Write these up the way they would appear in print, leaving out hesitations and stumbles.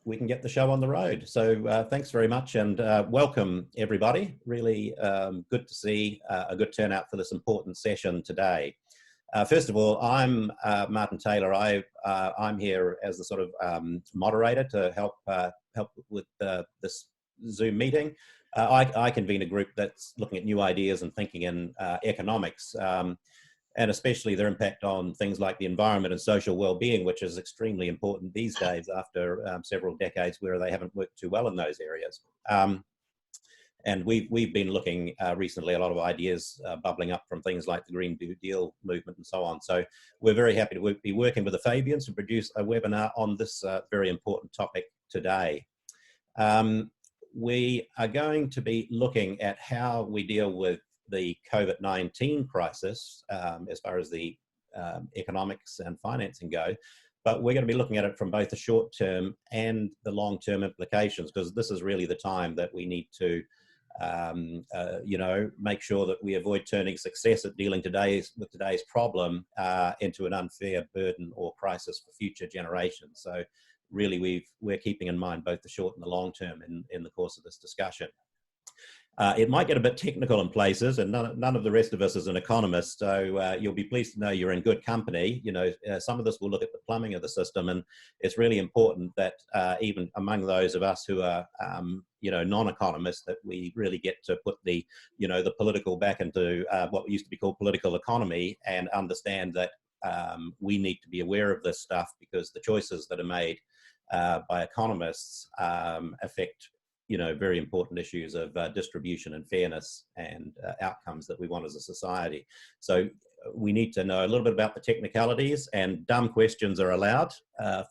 we can get the show on the road. So thanks very much, and welcome everybody. Really good to see a good turnout for this important session today. First of all, I'm Martin Taylor. I'm here as the sort of moderator to help with this Zoom meeting. I convene a group that's looking at new ideas and thinking in economics, and especially their impact on things like the environment and social well-being, which is extremely important these days after several decades where they haven't worked too well in those areas. And we've been looking recently a lot of ideas bubbling up from things like the Green New Deal movement and so on. So we're very happy to be working with the Fabians to produce a webinar on this very important topic today. We are going to be looking at how we deal with the COVID-19 crisis as far as the economics and financing go, but we're going to be looking at it from both the short-term and the long-term implications, because this is really the time that we need to make sure that we avoid turning success at dealing with today's problem into an unfair burden or crisis for future generations. So really we're keeping in mind both the short and the long term in the course of this discussion. It might get a bit technical in places, and none of the rest of us is an economist, so you'll be pleased to know you're in good company. Some of this will look at the plumbing of the system, and it's really important that even among those of us who are non-economists, that we really get to put the political back into what used to be called political economy, and understand that we need to be aware of this stuff, because the choices that are made by economists affect very important issues of distribution and fairness and outcomes that we want as a society. So we need to know a little bit about the technicalities, and dumb questions are allowed.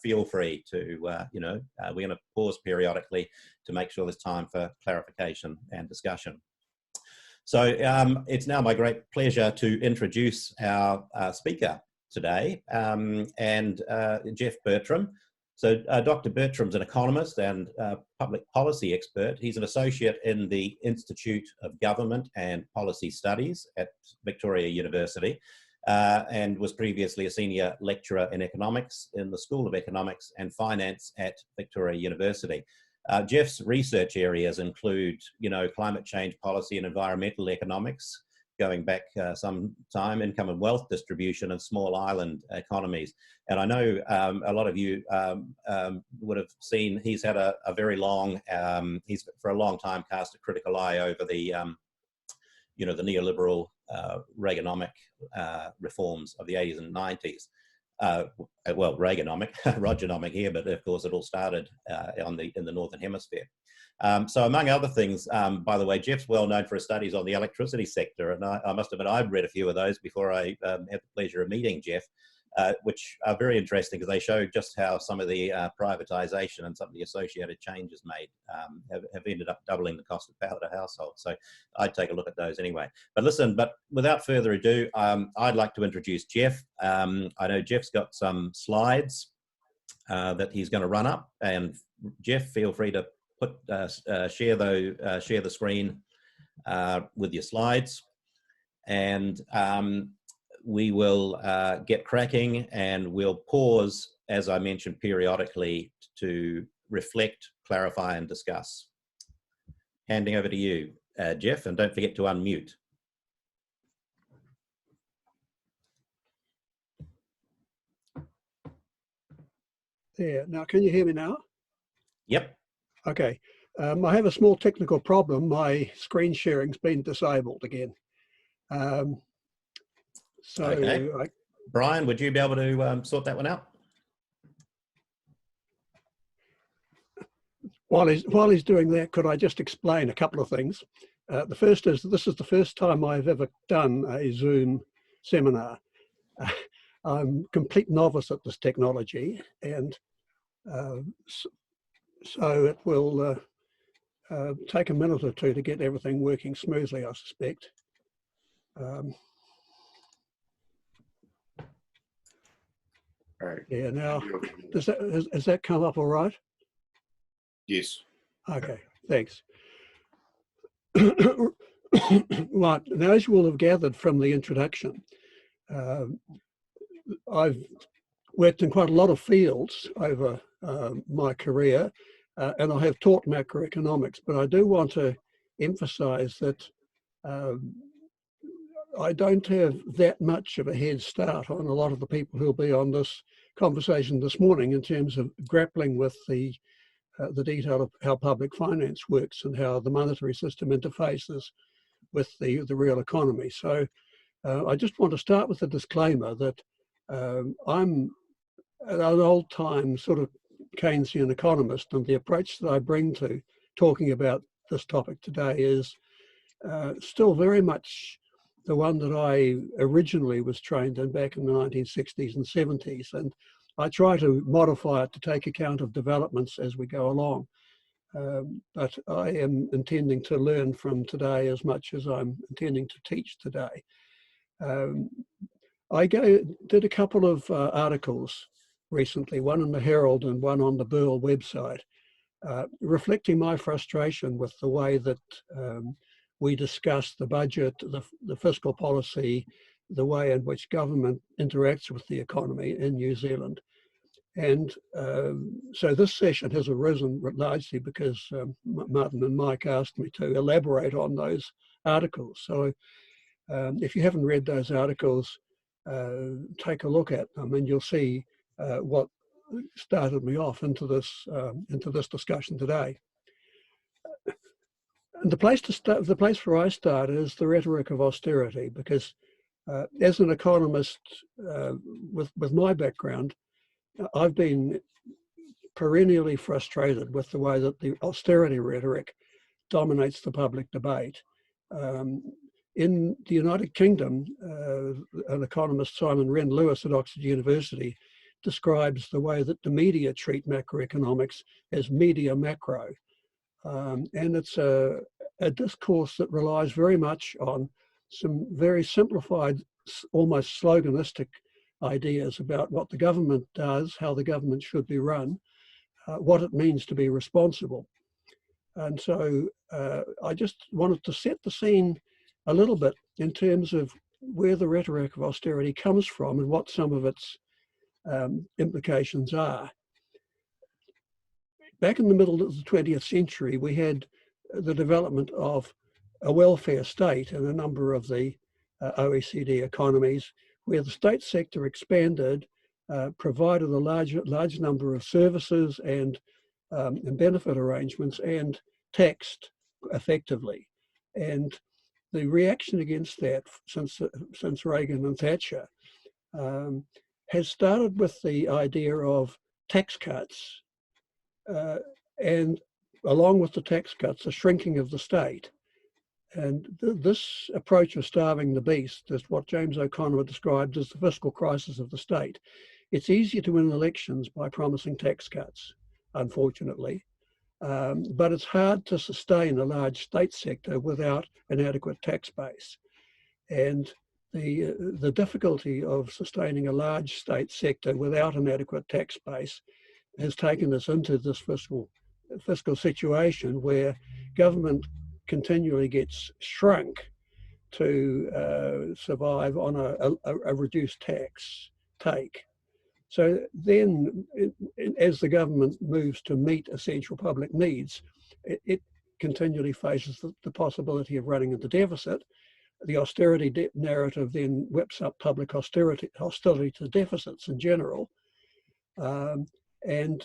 Feel free to, we're going to pause periodically to make sure there's time for clarification and discussion. So it's now my great pleasure to introduce our speaker today, and Geoff Bertram. So Dr. Bertram's an economist and public policy expert. He's an associate in the Institute of Government and Policy Studies at Victoria University, and was previously a senior lecturer in economics in the School of Economics and Finance at Victoria University. Geoff's research areas include, climate change policy and environmental economics, going back some time, income and wealth distribution, and small island economies. And I know a lot of you would have seen he's had a very long, he's for a long time cast a critical eye over the, the neoliberal Reaganomic reforms of the 80s and 90s. Well, Reaganomic, Rogernomic here, but of course it all started in the Northern Hemisphere. So among other things, by the way, Geoff's well known for his studies on the electricity sector, and I must admit I've read a few of those before I had the pleasure of meeting Geoff, which are very interesting because they show just how some of the privatisation and some of the associated changes made have ended up doubling the cost of power to households. So I'd take a look at those anyway. But listen, without further ado, I'd like to introduce Geoff. I know Geoff's got some slides that he's going to run up, and Geoff, feel free to share the screen with your slides, and we will get cracking, and we'll pause, as I mentioned, periodically to reflect, clarify, and discuss. Handing over to you, Geoff, and don't forget to unmute. There. Now, can you hear me now? Yep. Okay. I have a small technical problem. My screen sharing's been disabled again. Okay. Brian, would you be able to sort that one out? While he's doing that, could I just explain a couple of things? The first is, this is the first time I've ever done a Zoom seminar. I'm a complete novice at this technology, and so it will take a minute or two to get everything working smoothly, I suspect. All right. Yeah, now, has that come up all right? Yes. Okay, thanks. Right, now as you will have gathered from the introduction, I've worked in quite a lot of fields over my career, and I have taught macroeconomics, but I do want to emphasize that I don't have that much of a head start on a lot of the people who'll be on this conversation this morning in terms of grappling with the detail of how public finance works and how the monetary system interfaces with the real economy. So I just want to start with a disclaimer that I'm an old-time sort of Keynesian economist, and the approach that I bring to talking about this topic today is still very much the one that I originally was trained in back in the 1960s and 70s. And I try to modify it to take account of developments as we go along. But I am intending to learn from today as much as I'm intending to teach today. I did a couple of articles recently, one in the Herald and one on the Burl website, reflecting my frustration with the way that we discuss the budget, the fiscal policy, the way in which government interacts with the economy in New Zealand. And so this session has arisen largely because Martin and Mike asked me to elaborate on those articles. So if you haven't read those articles, take a look at them and you'll see what started me off into this discussion today. And the place where I start is the rhetoric of austerity, because as an economist with my background, I've been perennially frustrated with the way that the austerity rhetoric dominates the public debate. In the United Kingdom, an economist, Simon Wren-Lewis at Oxford University, describes the way that the media treat macroeconomics as media macro. And it's a discourse that relies very much on some very simplified, almost sloganistic ideas about what the government does, how the government should be run, what it means to be responsible. And so I just wanted to set the scene a little bit in terms of where the rhetoric of austerity comes from and what some of its implications are. Back in the middle of the 20th century, we had the development of a welfare state in a number of the OECD economies, where the state sector expanded, provided a large number of services and benefit arrangements, and taxed effectively. And the reaction against that since Reagan and Thatcher has started with the idea of tax cuts, and along with the tax cuts, a shrinking of the state. And this approach of starving the beast is what James O'Connor described as the fiscal crisis of the state. It's easier to win elections by promising tax cuts, unfortunately, but it's hard to sustain a large state sector without an adequate tax base. And the difficulty of sustaining a large state sector without an adequate tax base has taken us into this fiscal situation where government continually gets shrunk to survive on a reduced tax take. So then, as the government moves to meet essential public needs, it continually faces the possibility of running into deficit. The austerity narrative then whips up public hostility to deficits in general. And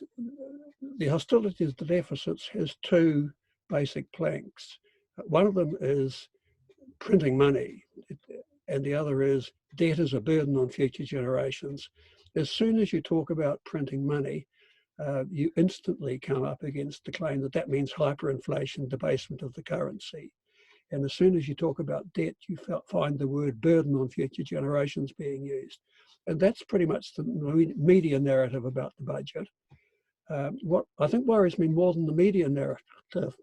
the hostility to deficits has two basic planks. One of them is printing money, and the other is debt is a burden on future generations. As soon as you talk about printing money, you instantly come up against the claim that means hyperinflation, debasement of the currency. And as soon as you talk about debt, you find the word burden on future generations being used. And that's pretty much the media narrative about the budget. What I think worries me more than the media narrative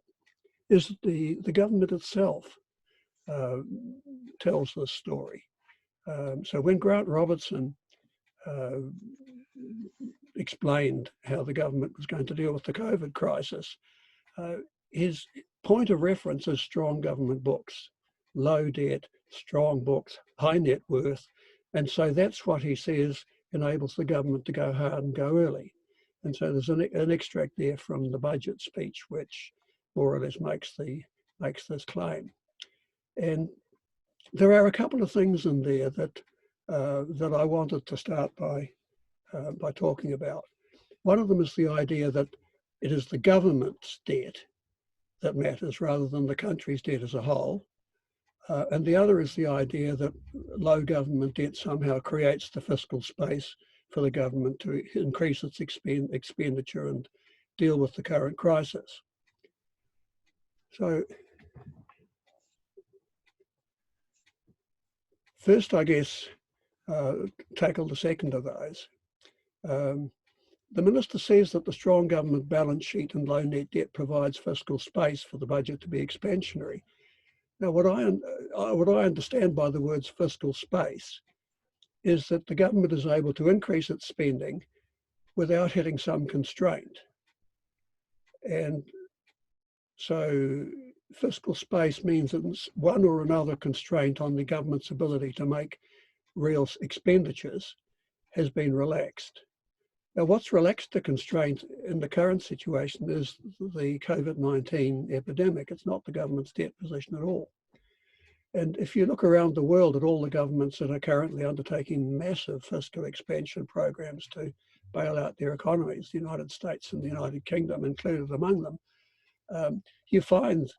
is the government itself tells this story. So when Grant Robertson explained how the government was going to deal with the COVID crisis, his point of reference is strong government books, low debt, strong books, high net worth. And so that's what he says enables the government to go hard and go early. And so there's an extract there from the budget speech, which more or less makes this claim. And there are a couple of things in there that I wanted to start by talking about. One of them is the idea that it is the government's debt that matters rather than the country's debt as a whole. And the other is the idea that low government debt somehow creates the fiscal space for the government to increase its expenditure and deal with the current crisis. So first, I guess, tackle the second of those. The Minister says that the strong government balance sheet and low net debt provides fiscal space for the budget to be expansionary. Now, what I understand by the words fiscal space is that the government is able to increase its spending without hitting some constraint. And so fiscal space means that one or another constraint on the government's ability to make real expenditures has been relaxed. Now, what's relaxed the constraint in the current situation is the COVID-19 epidemic. It's not the government's debt position at all. And if you look around the world at all the governments that are currently undertaking massive fiscal expansion programs to bail out their economies, the United States and the United Kingdom included among them, you find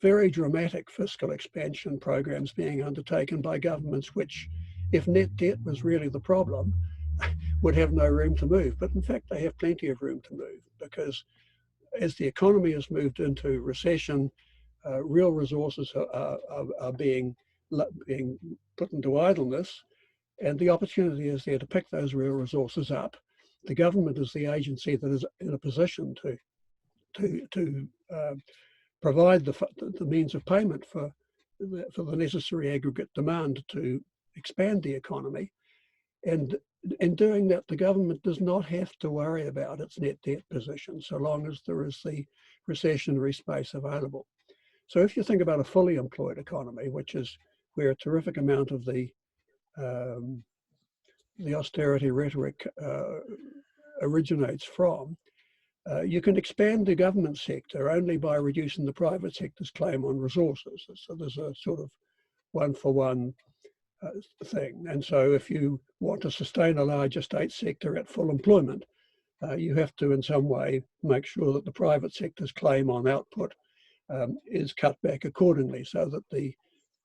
very dramatic fiscal expansion programs being undertaken by governments which, if net debt was really the problem, would have no room to move. But in fact, they have plenty of room to move, because as the economy has moved into recession, real resources are being put into idleness, and the opportunity is there to pick those real resources up. The government is the agency that is in a position to provide the means of payment for the necessary aggregate demand to expand the economy. And in doing that, the government does not have to worry about its net debt position so long as there is the recessionary space available. So if you think about a fully employed economy, which is where a terrific amount of the austerity rhetoric originates from, you can expand the government sector only by reducing the private sector's claim on resources. So there's a sort of one-for-one thing. And so if you want to sustain a larger state sector at full employment, you have to in some way make sure that the private sector's claim on output is cut back accordingly, so that the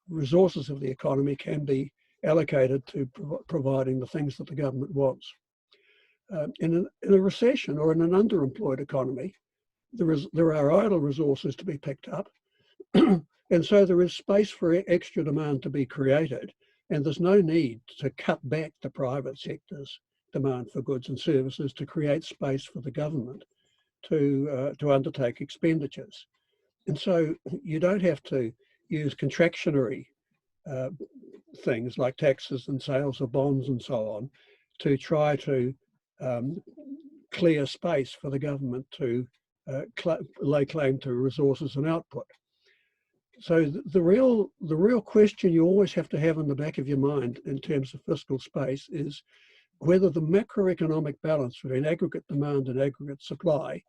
resources of the economy can be allocated to providing the things that the government wants. In a recession or in an underemployed economy, there are idle resources to be picked up, and so there is space for extra demand to be created, and there's no need to cut back the private sector's demand for goods and services to create space for the government to undertake expenditures. And so you don't have to use contractionary things like taxes and sales of bonds and so on to try to clear space for the government to lay claim to resources and output. So the real question you always have to have in the back of your mind in terms of fiscal space is whether the macroeconomic balance between aggregate demand and aggregate supply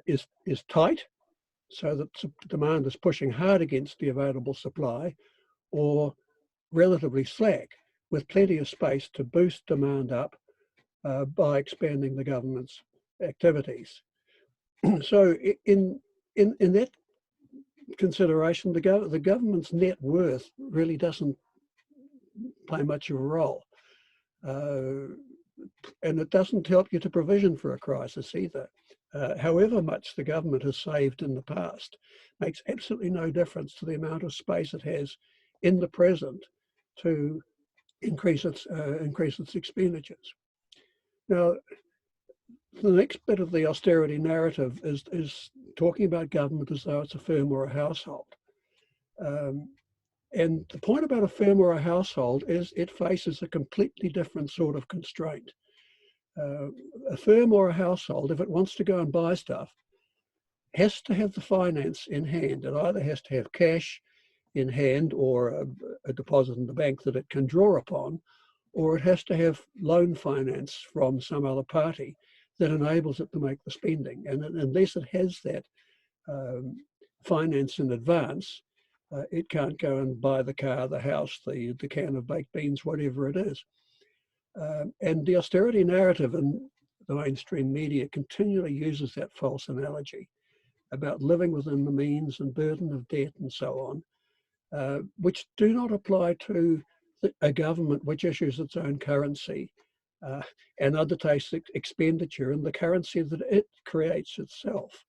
is tight, so that demand is pushing hard against the available supply, or relatively slack, with plenty of space to boost demand up by expanding the government's activities. So in that consideration, the government's net worth really doesn't play much of a role. And it doesn't help you to provision for a crisis either. However much the government has saved in the past makes absolutely no difference to the amount of space it has in the present to increase its expenditures. Now, the next bit of the austerity narrative is talking about government as though it's a firm or a household. And the point about a firm or a household is it faces a completely different sort of constraint. A firm or a household, if it wants to go and buy stuff, has to have the finance in hand. It either has to have cash in hand or a deposit in the bank that it can draw upon, or it has to have loan finance from some other party that enables it to make the spending. And unless it has that finance in advance, it can't go and buy the car, the house, the can of baked beans, whatever it is. And the austerity narrative in the mainstream media continually uses that false analogy about living within the means and burden of debt and so on, which do not apply to a government which issues its own currency and undertakes expenditure in the currency that it creates itself.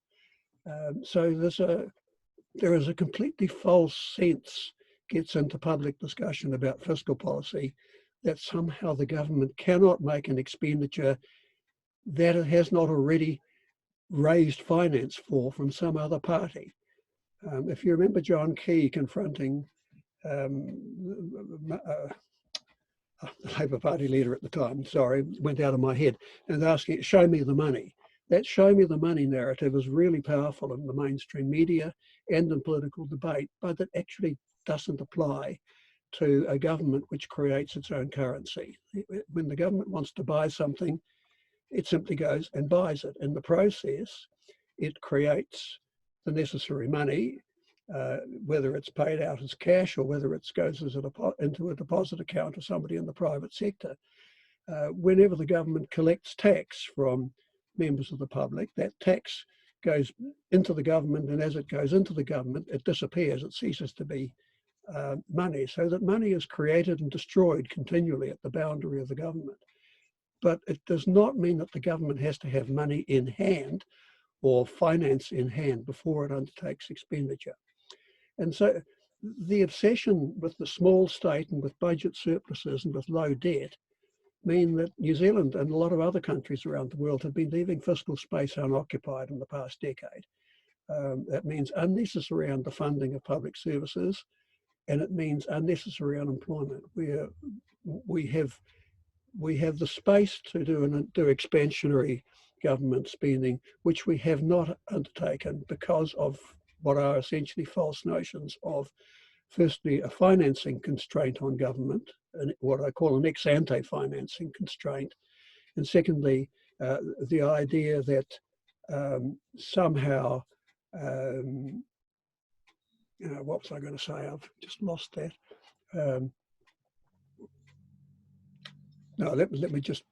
So there is a completely false sense gets into public discussion about fiscal policy that somehow the government cannot make an expenditure that it has not already raised finance for from some other party. If you remember John Key confronting the Labour Party leader at the time, sorry, went out of my head, and asking, show me the money. That show me the money narrative is really powerful in the mainstream media and in political debate, but it actually doesn't apply to a government which creates its own currency. When the government wants to buy something, it simply goes and buys it. In the process, it creates the necessary money, whether it's paid out as cash or whether it goes as into a deposit account of somebody in the private sector. Whenever the government collects tax from members of the public, that tax goes into the government, and as it goes into the government, it disappears, it ceases to be money, so that money is created and destroyed continually at the boundary of the government. But it does not mean that the government has to have money in hand or finance in hand before it undertakes expenditure. And so the obsession with the small state and with budget surpluses and with low debt mean that New Zealand and a lot of other countries around the world have been leaving fiscal space unoccupied in the past decade. That means unnecessary underfunding of public services, and it means unnecessary unemployment. We have the space to do expansionary government spending, which we have not undertaken because of what are essentially false notions of, firstly, a financing constraint on government, and what I call an ex-ante financing constraint, and secondly, the idea that somehow, what was I going to say? I've just lost that. No, let me just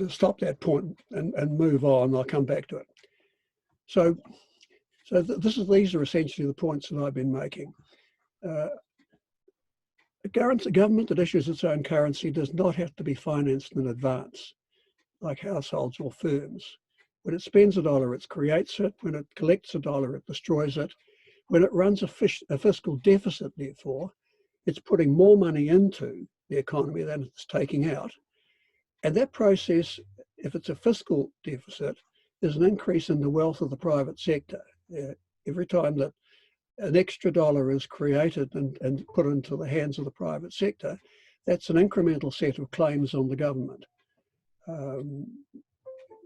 stop that point and move on. I'll come back to it. So these are essentially the points that I've been making. A government that issues its own currency does not have to be financed in advance, like households or firms. When it spends a dollar, it creates it. When it collects a dollar, it destroys it. When it runs a fiscal deficit, therefore, it's putting more money into the economy than it's taking out. And that process, if it's a fiscal deficit, is an increase in the wealth of the private sector. Every time that an extra dollar is created and put into the hands of the private sector, that's an incremental set of claims on the government. And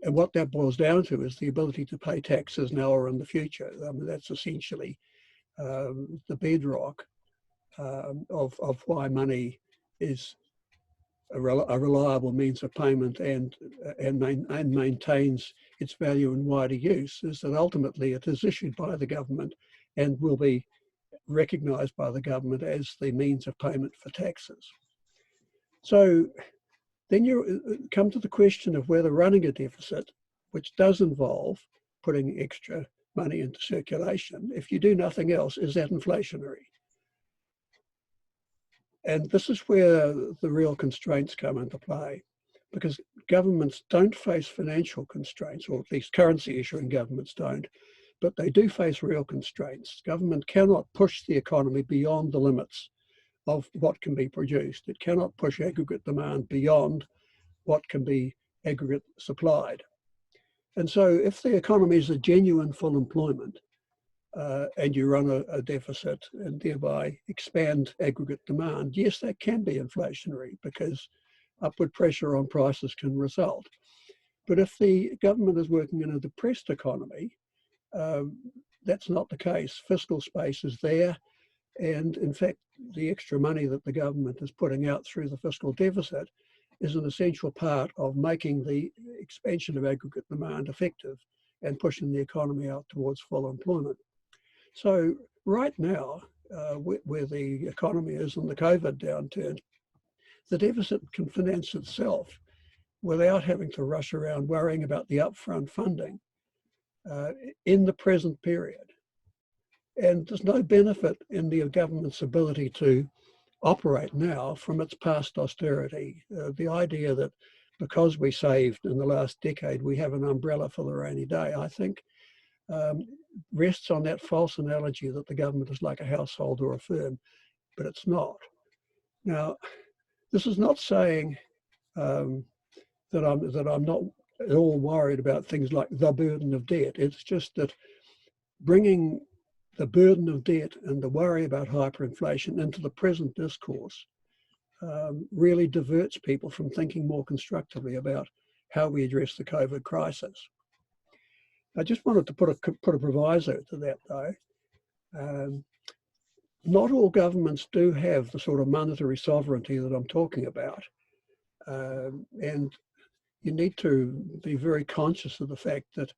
what that boils down to is the ability to pay taxes now or in the future. I mean, that's essentially the bedrock of why money is a reliable means of payment and maintains its value in wider use, is that ultimately it is issued by the government and will be recognised by the government as the means of payment for taxes. So then you come to the question of whether running a deficit, which does involve putting extra money into circulation, if you do nothing else, is that inflationary? And this is where the real constraints come into play, because governments don't face financial constraints, or at least currency issuing governments don't, but they do face real constraints. Government cannot push the economy beyond the limits of what can be produced. It cannot push aggregate demand beyond what can be aggregate supplied. And so if the economy is a genuine full employment, and you run a deficit and thereby expand aggregate demand, yes, that can be inflationary because upward pressure on prices can result. But if the government is working in a depressed economy, that's not the case. Fiscal space is there, and in fact, the extra money that the government is putting out through the fiscal deficit is an essential part of making the expansion of aggregate demand effective and pushing the economy out towards full employment. So right now, where the economy is in the COVID downturn, the deficit can finance itself without having to rush around worrying about the upfront funding in the present period. And there's no benefit in the government's ability to operate now from its past austerity. The idea that because we saved in the last decade, we have an umbrella for the rainy day, I think rests on that false analogy that the government is like a household or a firm, but it's not. Now, this is not saying that I'm not at all worried about things like the burden of debt. It's just that bringing the burden of debt and the worry about hyperinflation into the present discourse really diverts people from thinking more constructively about how we address the COVID crisis. I just wanted to put a proviso to that, though. Not all governments do have the sort of monetary sovereignty that I'm talking about. And you need to be very conscious of the fact that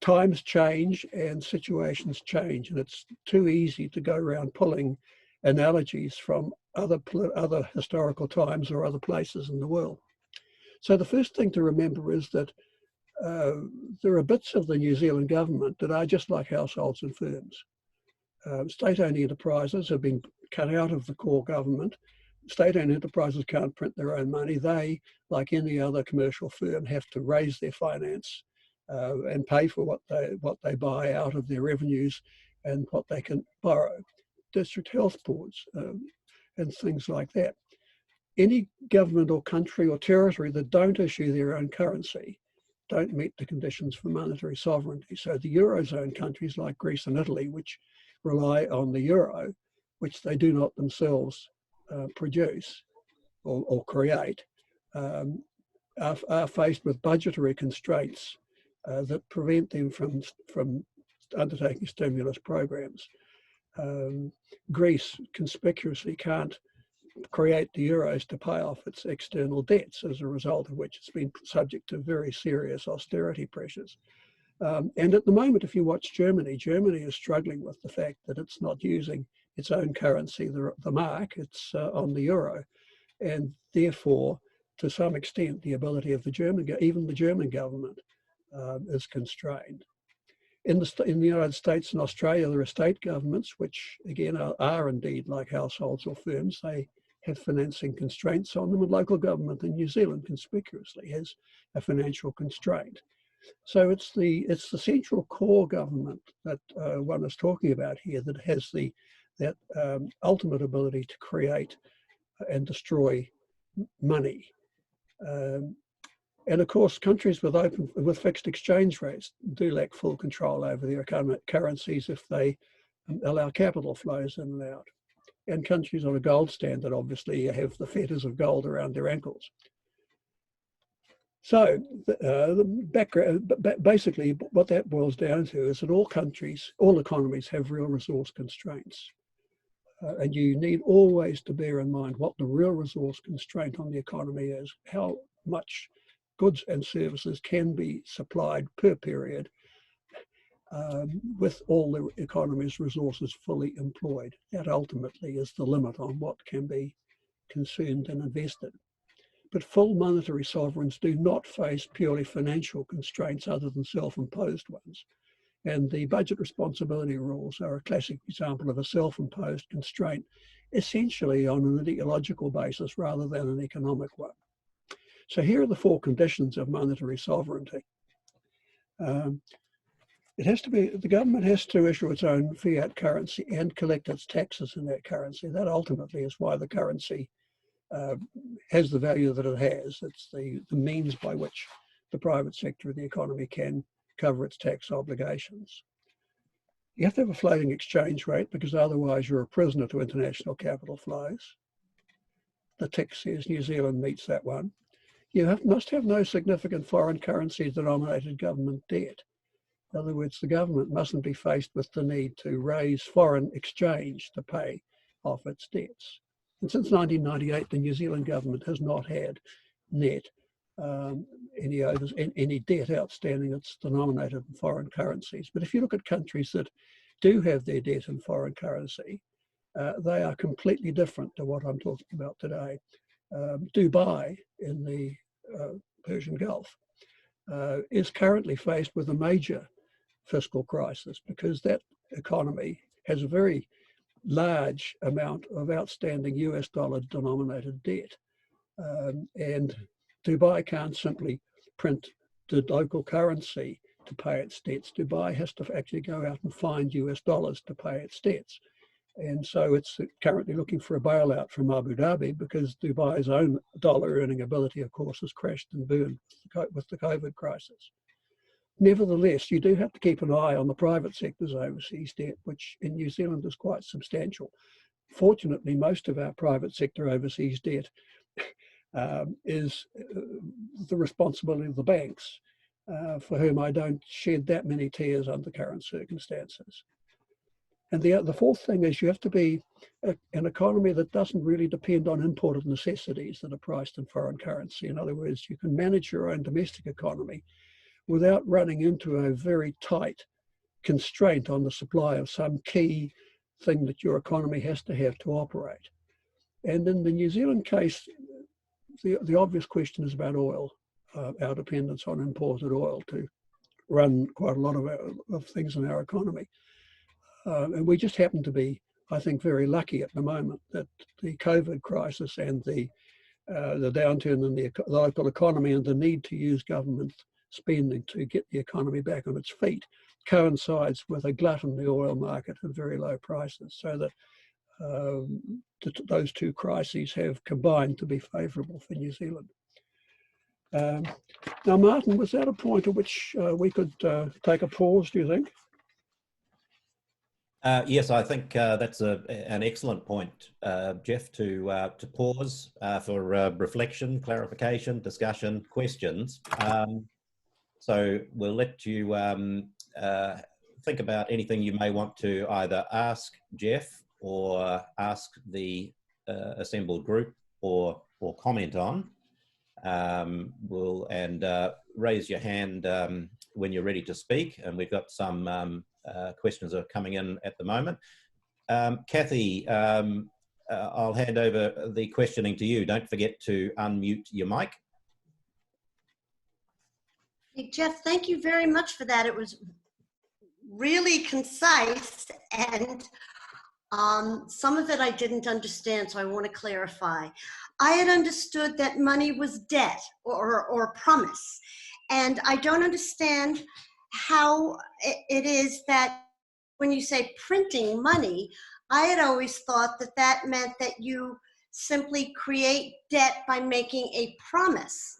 times change and situations change, and it's too easy to go around pulling analogies from other historical times or other places in the world. So the first thing to remember is that there are bits of the New Zealand government that are just like households and firms. State-owned enterprises have been cut out of the core government. State-owned enterprises can't print their own money. They, like any other commercial firm, have to raise their finance and pay for what they buy out of their revenues and what they can borrow. District health boards and things like that. Any government or country or territory that don't issue their own currency don't meet the conditions for monetary sovereignty. So the Eurozone countries like Greece and Italy, which rely on the euro, which they do not themselves produce or create, are faced with budgetary constraints that prevent them from undertaking stimulus programs. Greece conspicuously can't create the euros to pay off its external debts, as a result of which it's been subject to very serious austerity pressures. And at the moment, if you watch Germany is struggling with the fact that it's not using its own currency, the mark, it's on the euro. And therefore, to some extent, the ability of even the German government is constrained. In the United States and Australia, there are state governments, which again are indeed like households or firms. They have financing constraints on them, and local government in New Zealand conspicuously has a financial constraint. So it's the central core government that one is talking about here that has that ultimate ability to create and destroy money. And of course, countries with fixed exchange rates do lack full control over their currencies if they allow capital flows in and out. And countries on a gold standard obviously have the fetters of gold around their ankles. So the background, basically what that boils down to is that all economies have real resource constraints. And you need always to bear in mind what the real resource constraint on the economy is, how much goods and services can be supplied per period with all the economy's resources fully employed. That ultimately is the limit on what can be consumed and invested. But full monetary sovereigns do not face purely financial constraints other than self-imposed ones. And the budget responsibility rules are a classic example of a self-imposed constraint, essentially on an ideological basis rather than an economic one. So here are the four conditions of monetary sovereignty. The government has to issue its own fiat currency and collect its taxes in that currency. That ultimately is why the currency has the value that it has. It's the means by which the private sector of the economy can cover its tax obligations. You have to have a floating exchange rate because otherwise you're a prisoner to international capital flows. The tick says New Zealand meets that one. You must have no significant foreign currency denominated government debt. In other words, the government mustn't be faced with the need to raise foreign exchange to pay off its debts. And since 1998, the New Zealand government has not had net any debt outstanding that's denominated in foreign currencies. But if you look at countries that do have their debt in foreign currency, they are completely different to what I'm talking about today. Dubai in the Persian Gulf is currently faced with a major fiscal crisis because that economy has a very large amount of outstanding US dollar denominated debt. And Dubai can't simply print the local currency to pay its debts. Dubai has to actually go out and find US dollars to pay its debts. And so it's currently looking for a bailout from Abu Dhabi because Dubai's own dollar earning ability, of course, has crashed and burned with the COVID crisis. Nevertheless, you do have to keep an eye on the private sector's overseas debt, which in New Zealand is quite substantial. Fortunately, most of our private sector overseas debt is the responsibility of the banks, for whom I don't shed that many tears under current circumstances. And the fourth thing is you have to be an economy that doesn't really depend on imported necessities that are priced in foreign currency. In other words, you can manage your own domestic economy without running into a very tight constraint on the supply of some key thing that your economy has to have to operate. And in the New Zealand case, the obvious question is about oil, our dependence on imported oil to run quite a lot of things in our economy. And we just happen to be, I think, very lucky at the moment that the COVID crisis and the downturn in the local economy and the need to use government spending to get the economy back on its feet coincides with a glut in the oil market at very low prices, so that those two crises have combined to be favourable for New Zealand. Now, Martin, was that a point at which we could take a pause, do you think? Yes, I think that's an excellent point, Geoff, to pause for reflection, clarification, discussion, questions. So we'll let you think about anything you may want to either ask Geoff or ask the assembled group or comment on. Raise your hand when you're ready to speak, and we've got some questions are coming in at the moment. Kathy, I'll hand over the questioning to you. Don't forget to unmute your mic. Hey, Geoff, thank you very much for that. It was really concise, and some of it I didn't understand, so I want to clarify. I had understood that money was debt or promise, and I don't understand how it is that when you say printing money, I had always thought that that meant that you simply create debt by making a promise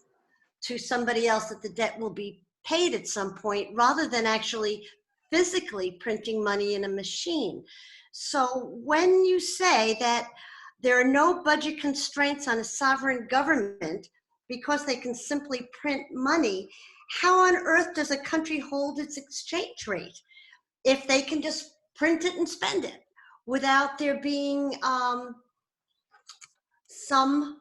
to somebody else that the debt will be paid at some point, rather than actually physically printing money in a machine. So when you say that there are no budget constraints on a sovereign government because they can simply print money, how on earth does a country hold its exchange rate if they can just print it and spend it without there being some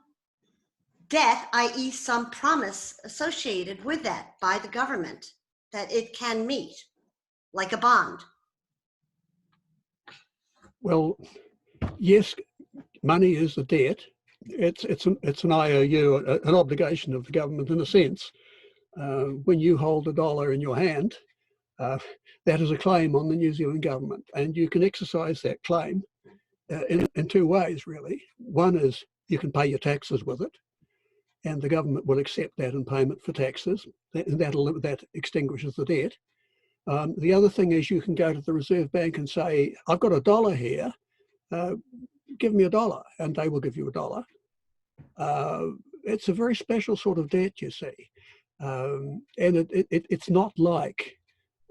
debt, i.e. some promise associated with that by the government that it can meet, like a bond? Well, yes, money is a debt. It's an IOU, an obligation of the government in a sense. When you hold a dollar in your hand, that is a claim on the New Zealand government, and you can exercise that claim in two ways, really. One is you can pay your taxes with it, and the government will accept that in payment for taxes, and that extinguishes the debt. The other thing is you can go to the Reserve Bank and say, I've got $1 here, give me $1, and they will give you $1. It's a very special sort of debt, you see. And it's not like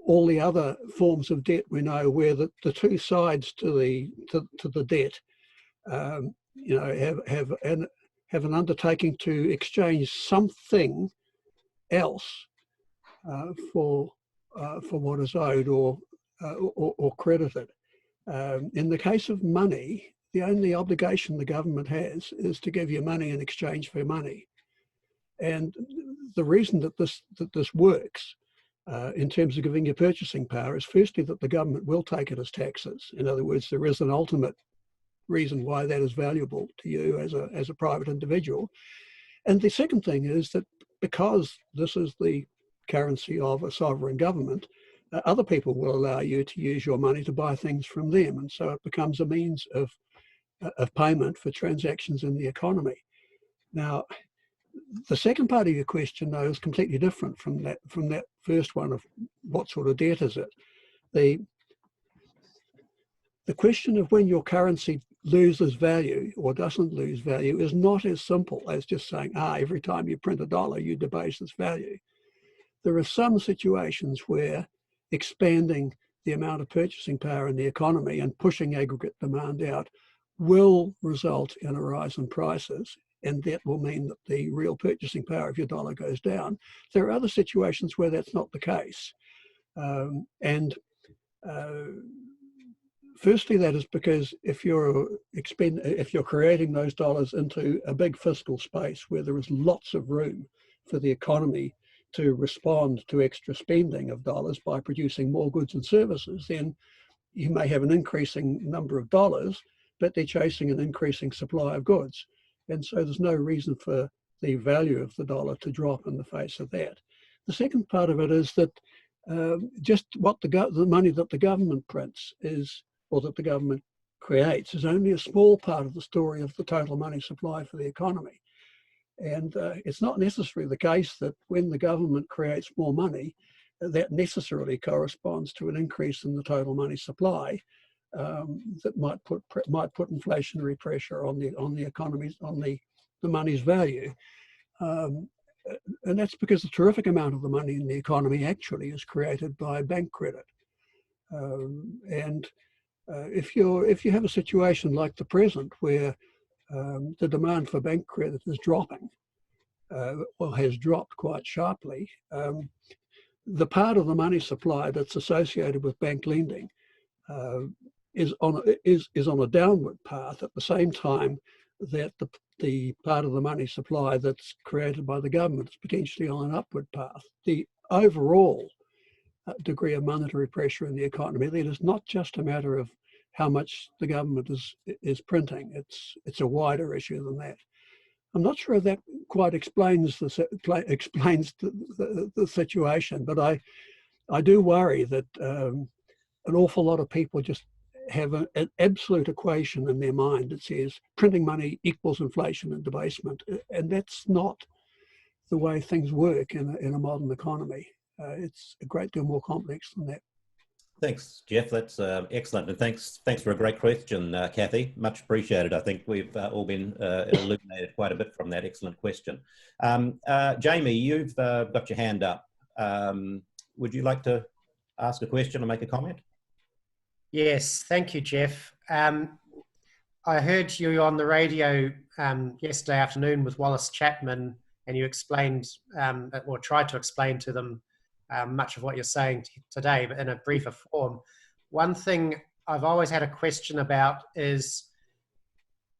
all the other forms of debt we know, where the two sides to the debt have an undertaking to exchange something else for what is owed or credited. In the case of money, the only obligation the government has is to give you money in exchange for money. And the reason that this works in terms of giving you purchasing power is firstly that the government will take it as taxes. In other words, there is an ultimate reason why that is valuable to you as a private individual. And the second thing is that because this is the currency of a sovereign government, other people will allow you to use your money to buy things from them. And so it becomes a means of payment for transactions in the economy. Now, the second part of your question, though, is completely different from that first one of what sort of debt is it. The question of when your currency loses value or doesn't lose value is not as simple as just saying, every time you print a dollar, you debase its value. There are some situations where expanding the amount of purchasing power in the economy and pushing aggregate demand out will result in a rise in prices, and that will mean that the real purchasing power of your dollar goes down. There are other situations where that's not the case. Firstly, that is because if you're creating those dollars into a big fiscal space where there is lots of room for the economy to respond to extra spending of dollars by producing more goods and services, then you may have an increasing number of dollars, but they're chasing an increasing supply of goods. And so there's no reason for the value of the dollar to drop in the face of that. The second part of it is that just what the money that the government prints is, or that the government creates, is only a small part of the story of the total money supply for the economy. And it's not necessarily the case that when the government creates more money, that necessarily corresponds to an increase in the total money supply that might put inflationary pressure on the economies, on the money's value. And that's because a terrific amount of the money in the economy actually is created by bank credit. If you have a situation like the present where the demand for bank credit is dropping, or has dropped quite sharply, the part of the money supply that's associated with bank lending is on a downward path at the same time that the part of the money supply that's created by the government is potentially on an upward path. The overall degree of monetary pressure in the economy, it is not just a matter of how much the government is printing. It's a wider issue than that. I'm not sure if that quite explains the situation, but I do worry that an awful lot of people just have an absolute equation in their mind that says printing money equals inflation and debasement, and that's not the way things work in a modern economy. It's a great deal more complex than that. Thanks, Geoff. That's excellent, and thanks for a great question, Kathy. Much appreciated. I think we've all been illuminated quite a bit from that excellent question. Jamie, you've got your hand up. Would you like to ask a question or make a comment? Yes, thank you, Geoff. I heard you on the radio yesterday afternoon with Wallace Chapman, and you explained or tried to explain to them much of what you're saying today, but in a briefer form. One thing I've always had a question about is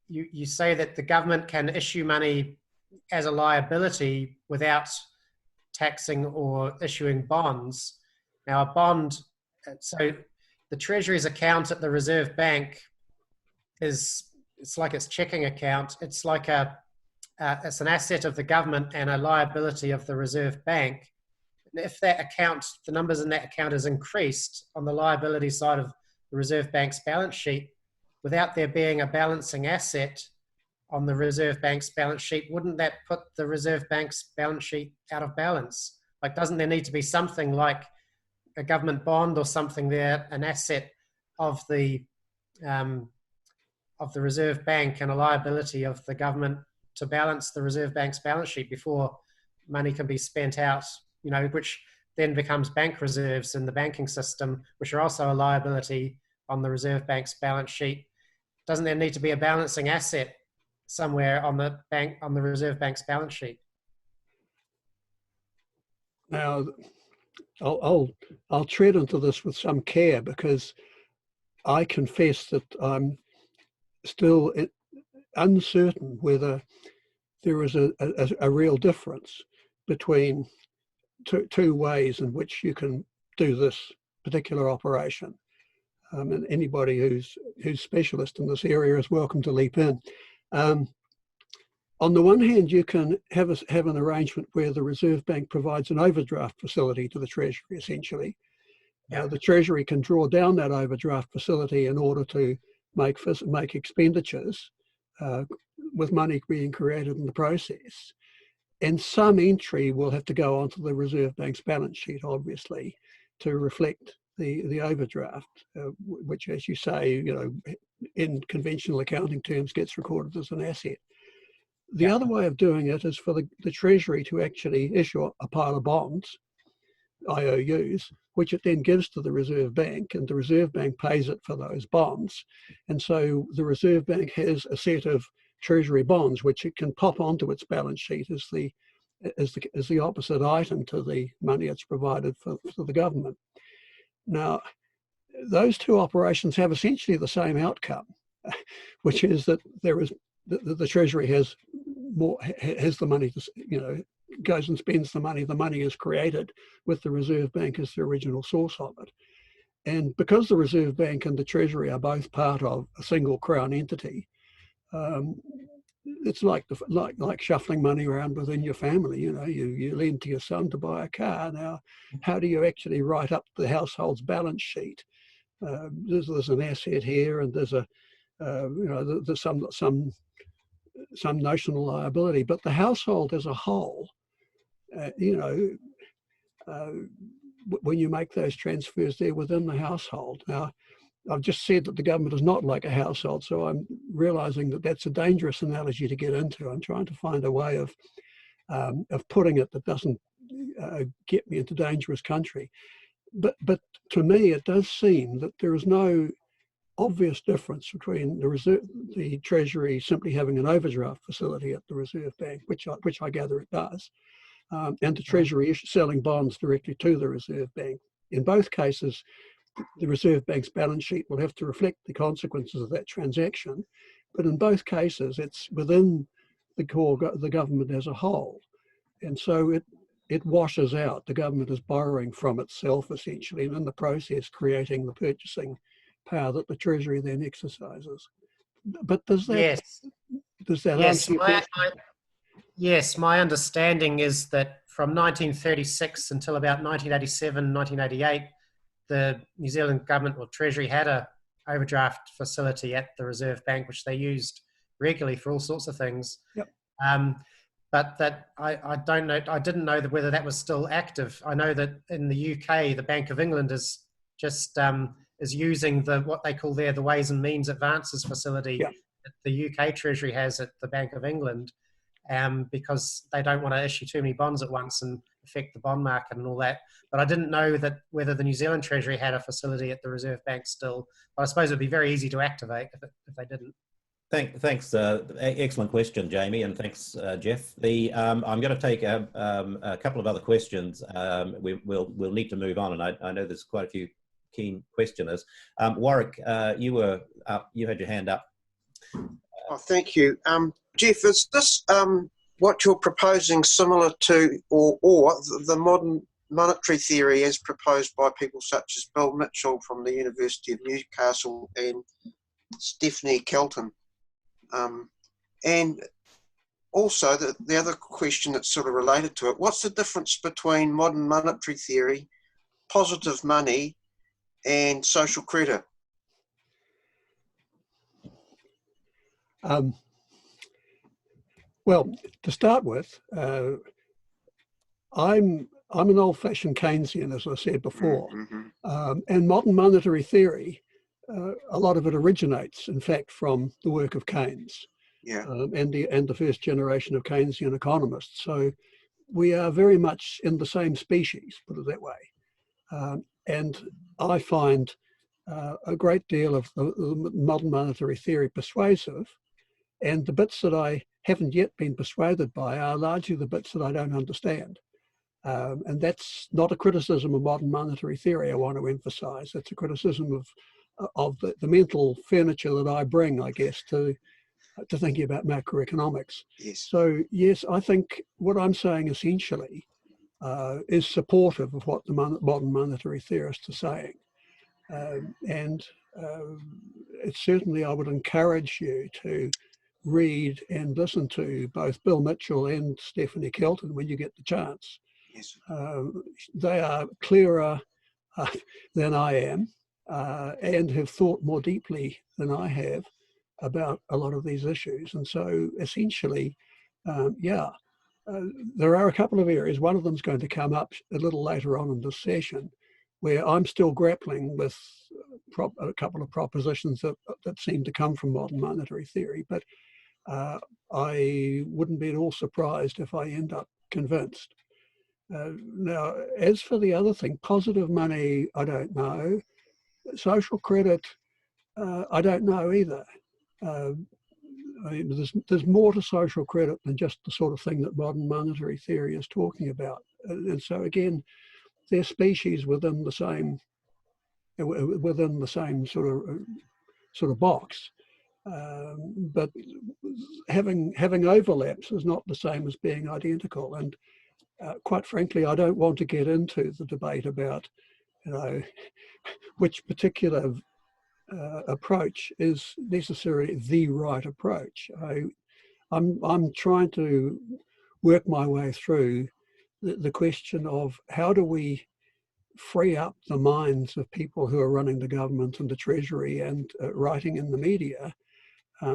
you say that the government can issue money as a liability without taxing or issuing bonds. Now, a bond, so the Treasury's account at the Reserve Bank it's like its checking account. It's like it's an asset of the government and a liability of the Reserve Bank. And if that account, the numbers in that account is increased on the liability side of the Reserve Bank's balance sheet, without there being a balancing asset on the Reserve Bank's balance sheet, wouldn't that put the Reserve Bank's balance sheet out of balance? Like, doesn't there need to be something like a government bond or something there, an asset of the Reserve Bank and a liability of the government to balance the Reserve Bank's balance sheet before money can be spent out, you know, which then becomes bank reserves in the banking system, which are also a liability on the Reserve Bank's balance sheet? Doesn't there need to be a balancing asset somewhere on the Reserve Bank's balance sheet? Now, I'll tread into this with some care, because I confess that I'm still uncertain whether there is a real difference between two ways in which you can do this particular operation. And anybody who's specialist in this area is welcome to leap in. On the one hand, you can have an arrangement where the Reserve Bank provides an overdraft facility to the Treasury, essentially. Yeah. The Treasury can draw down that overdraft facility in order to make expenditures with money being created in the process. And some entry will have to go onto the Reserve Bank's balance sheet, obviously, to reflect the overdraft, which, as you say, in conventional accounting terms, gets recorded as an asset. The other way of doing it is for the Treasury to actually issue a pile of bonds, IOUs, which it then gives to the Reserve Bank, and the Reserve Bank pays it for those bonds. And so the Reserve Bank has a set of Treasury bonds which it can pop onto its balance sheet as the opposite item to the money it's provided for the government. Now, those two operations have essentially the same outcome, which is that the Treasury has the money to, goes and spends the money. The money is created with the Reserve Bank as the original source of it. And because the Reserve Bank and the Treasury are both part of a single Crown entity, it's like shuffling money around within your family. You lend to your son to buy a car. Now, how do you actually write up the household's balance sheet? There's an asset here, and there's there's some notional liability, but the household as a whole, when you make those transfers, they're within the household. Now, I've just said that the government is not like a household, so I'm realizing that that's a dangerous analogy to get into. I'm trying to find a way of putting it that doesn't get me into dangerous country. But to me, it does seem that there is no obvious difference between the Treasury simply having an overdraft facility at the Reserve Bank, which I gather it does, and the Treasury selling bonds directly to the Reserve Bank. In both cases, the Reserve Bank's balance sheet will have to reflect the consequences of that transaction, but in both cases, it's within the government as a whole, and so it washes out. The government is borrowing from itself essentially, and in the process, creating the purchasing power that the Treasury then exercises. But does that answer your question? Yes, my understanding is that from 1936 until about 1987, 1988, the New Zealand government or Treasury had a overdraft facility at the Reserve Bank, which they used regularly for all sorts of things. Yep. But that I don't know. I didn't know whether that was still active. I know that in the UK, the Bank of England is just is using what they call the Ways and Means Advances facility that the UK Treasury has at the Bank of England, because they don't want to issue too many bonds at once and affect the bond market and all that. But I didn't know whether the New Zealand Treasury had a facility at the Reserve Bank still. But I suppose it would be very easy to activate if they didn't. Thanks. Excellent question, Jamie, and thanks, Geoff. I'm going to take a couple of other questions. We'll need to move on, and I know there's quite a few keen questioners. Warwick, you had your hand up. Oh, thank you, Geoff. Is this what you're proposing similar to, or the modern monetary theory as proposed by people such as Bill Mitchell from the University of Newcastle and Stephanie Kelton? And also the other question that's sort of related to it, what's the difference between modern monetary theory, positive money, and social credit? Well, to start with, I'm an old-fashioned Keynesian, as I said before, and modern monetary theory, a lot of it originates, in fact, from the work of Keynes, and the first generation of Keynesian economists. So we are very much in the same species, put it that way. And I find a great deal of the modern monetary theory persuasive, and the bits that I haven't yet been persuaded by are largely the bits that I don't understand. And that's not a criticism of modern monetary theory, I want to emphasize. It's a criticism of the mental furniture that I bring, I guess, to thinking about macroeconomics. Yes. So yes, I think what I'm saying essentially is supportive of what the modern monetary theorists are saying. And it's certainly, I would encourage you to read and listen to both Bill Mitchell and Stephanie Kelton when you get the chance. Yes. They are clearer than I am and have thought more deeply than I have about a lot of these issues. And so essentially, there are a couple of areas. One of them is going to come up a little later on in this session, where I'm still grappling with a couple of propositions that seem to come from modern monetary theory, but I wouldn't be at all surprised if I end up convinced. Now, as for the other thing, positive money, I don't know. Social credit, I don't know either. I mean, there's more to social credit than just the sort of thing that modern monetary theory is talking about. And so again, they're species within the same sort of box. But having overlaps is not the same as being identical. And quite frankly, I don't want to get into the debate about, which particular approach is necessarily the right approach. I'm trying to work my way through the question of how do we free up the minds of people who are running the government and the treasury and writing in the media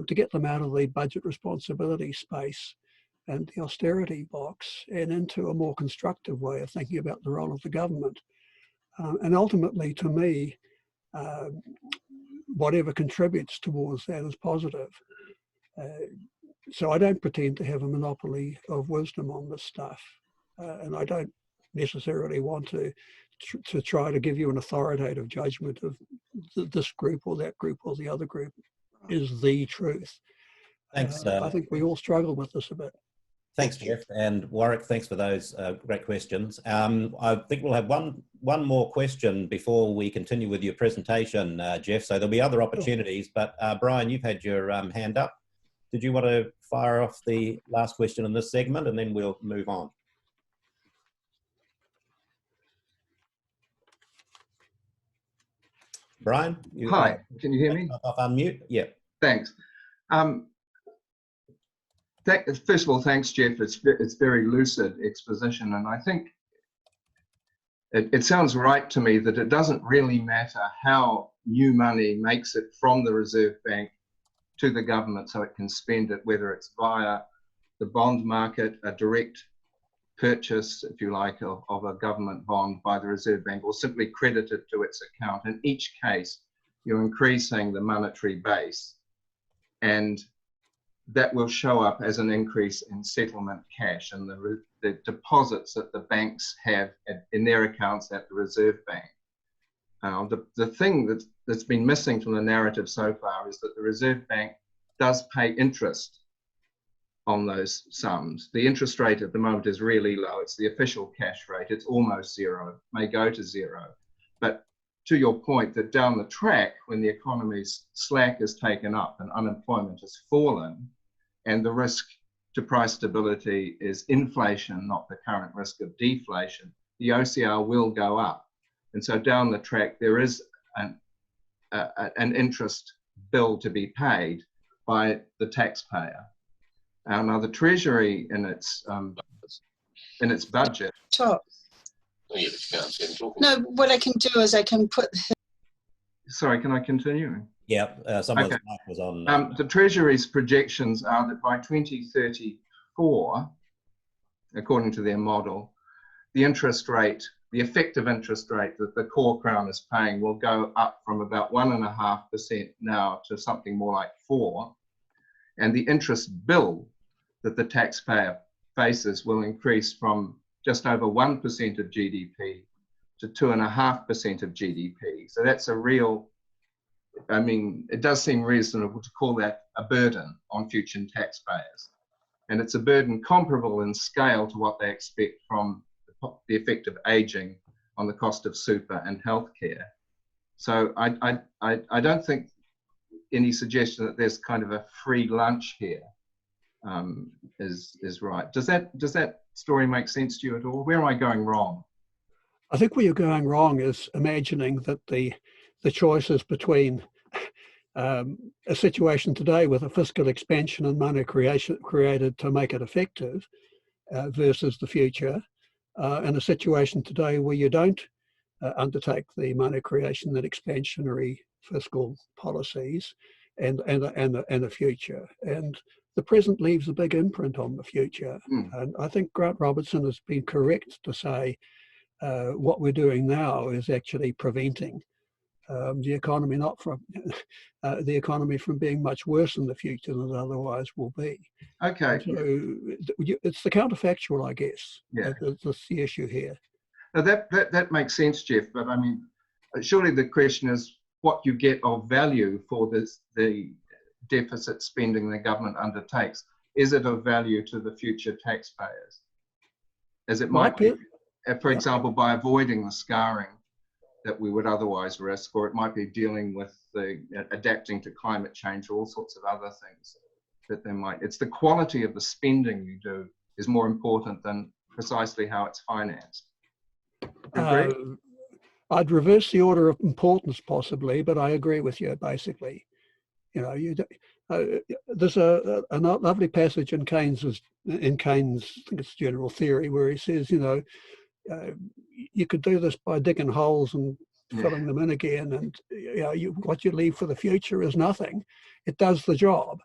to get them out of the budget responsibility space and the austerity box and into a more constructive way of thinking about the role of the government. And ultimately, to me, whatever contributes towards that is positive. So I don't pretend to have a monopoly of wisdom on this stuff. And I don't necessarily want to try to give you an authoritative judgment of this group or that group or the other group is the truth. Thanks. I think we all struggle with this a bit. Thanks, Geoff. And Warwick, thanks for those great questions. I think we'll have one more question before we continue with your presentation, Geoff. So there'll be other opportunities, but Brian, you've had your hand up. Did you want to fire off the last question in this segment and then we'll move on? Brian? Hi, can you hear me? Off unmute? Yeah. Thanks. First of all, thanks, Geoff. It's very lucid exposition, and I think it sounds right to me that it doesn't really matter how new money makes it from the Reserve Bank to the government so it can spend it, whether it's via the bond market, a direct purchase, if you like, of a government bond by the Reserve Bank, or simply credit it to its account. In each case, you're increasing the monetary base, and that will show up as an increase in settlement cash and the deposits that the banks have in their accounts at the Reserve Bank. The thing that's been missing from the narrative so far is that the Reserve Bank does pay interest on those sums. The interest rate at the moment is really low. It's the official cash rate. It's almost zero, may go to zero. But to your point that down the track, when the economy's slack is taken up and unemployment has fallen, and the risk to price stability is inflation, not the current risk of deflation, the OCR will go up. And so down the track, there is an interest bill to be paid by the taxpayer. Now the Treasury in its budget. Top. No, what I can do is I can put. Sorry, can I continue? Yeah, someone's mic was on. The Treasury's projections are that by 2034, according to their model, the interest rate, the effective interest rate that the core crown is paying will go up from about 1.5% now to something more like 4%. And the interest bill that the taxpayer faces will increase from just over 1% of GDP to 2.5% of GDP. So that's a real, I mean, it does seem reasonable to call that a burden on future taxpayers. And it's a burden comparable in scale to what they expect from the effect of aging on the cost of super and healthcare. So I don't think any suggestion that there's kind of a free lunch here is right. Does that story make sense to you at all? Where am I going wrong? I think where you're going wrong is imagining that the choices between a situation today with a fiscal expansion and money created to make it effective versus the future, and a situation today where you don't undertake the money creation and expansionary fiscal policies and a future. And the present leaves a big imprint on the future. And I think Grant Robertson has been correct to say what we're doing now is actually preventing the economy the economy from being much worse in the future than it otherwise will be. Okay. So it's the counterfactual, I guess. Yeah. That's the issue here. Now that makes sense, Geoff. But I mean, surely the question is what you get of value for the deficit spending the government undertakes. Is it of value to the future taxpayers? As it might be, for example, by avoiding the scarring that we would otherwise risk, or it might be dealing with the adapting to climate change, or all sorts of other things that they might. It's the quality of the spending you do is more important than precisely how it's financed. I'd reverse the order of importance possibly, but I agree with you basically. You know, there's a lovely passage in Keynes, I think it's General Theory, where he says, you know, you could do this by digging holes and filling them in again, and you know, what you leave for the future is nothing. It does the job.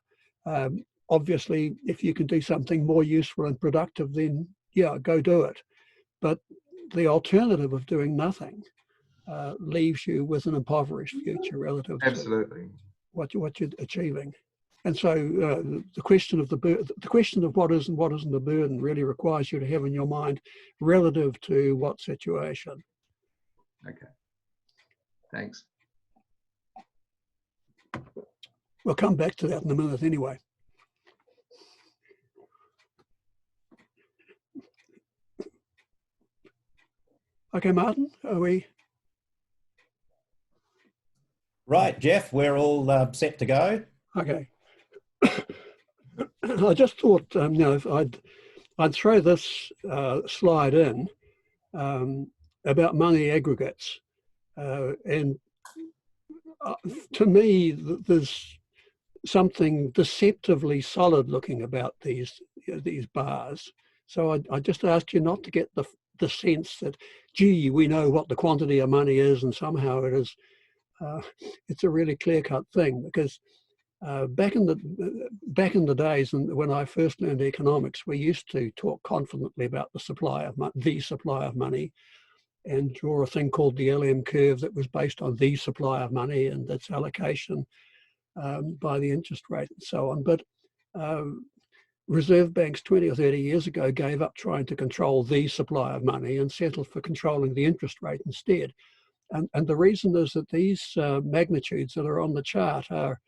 Obviously, if you can do something more useful and productive, then yeah, go do it. But the alternative of doing nothing leaves you with an impoverished future relative to what you're achieving. And so the question of what is and what isn't a burden really requires you to have in your mind relative to what situation. Okay. Thanks. We'll come back to that in a minute anyway. Okay, Martin, are we? Right, Geoff, we're all set to go. Okay. I just thought, you know, if I'd throw this slide in about money aggregates, and to me, there's something deceptively solid looking about these bars. So I just ask you not to get the sense that, gee, we know what the quantity of money is, and somehow it is. It's a really clear-cut thing, because back in the days, and when I first learned economics, we used to talk confidently about the supply of money, and draw a thing called the LM curve that was based on the supply of money and its allocation by the interest rate and so on. But Reserve banks 20 or 30 years ago gave up trying to control the supply of money and settled for controlling the interest rate instead. And the reason is that these magnitudes that are on the chart are,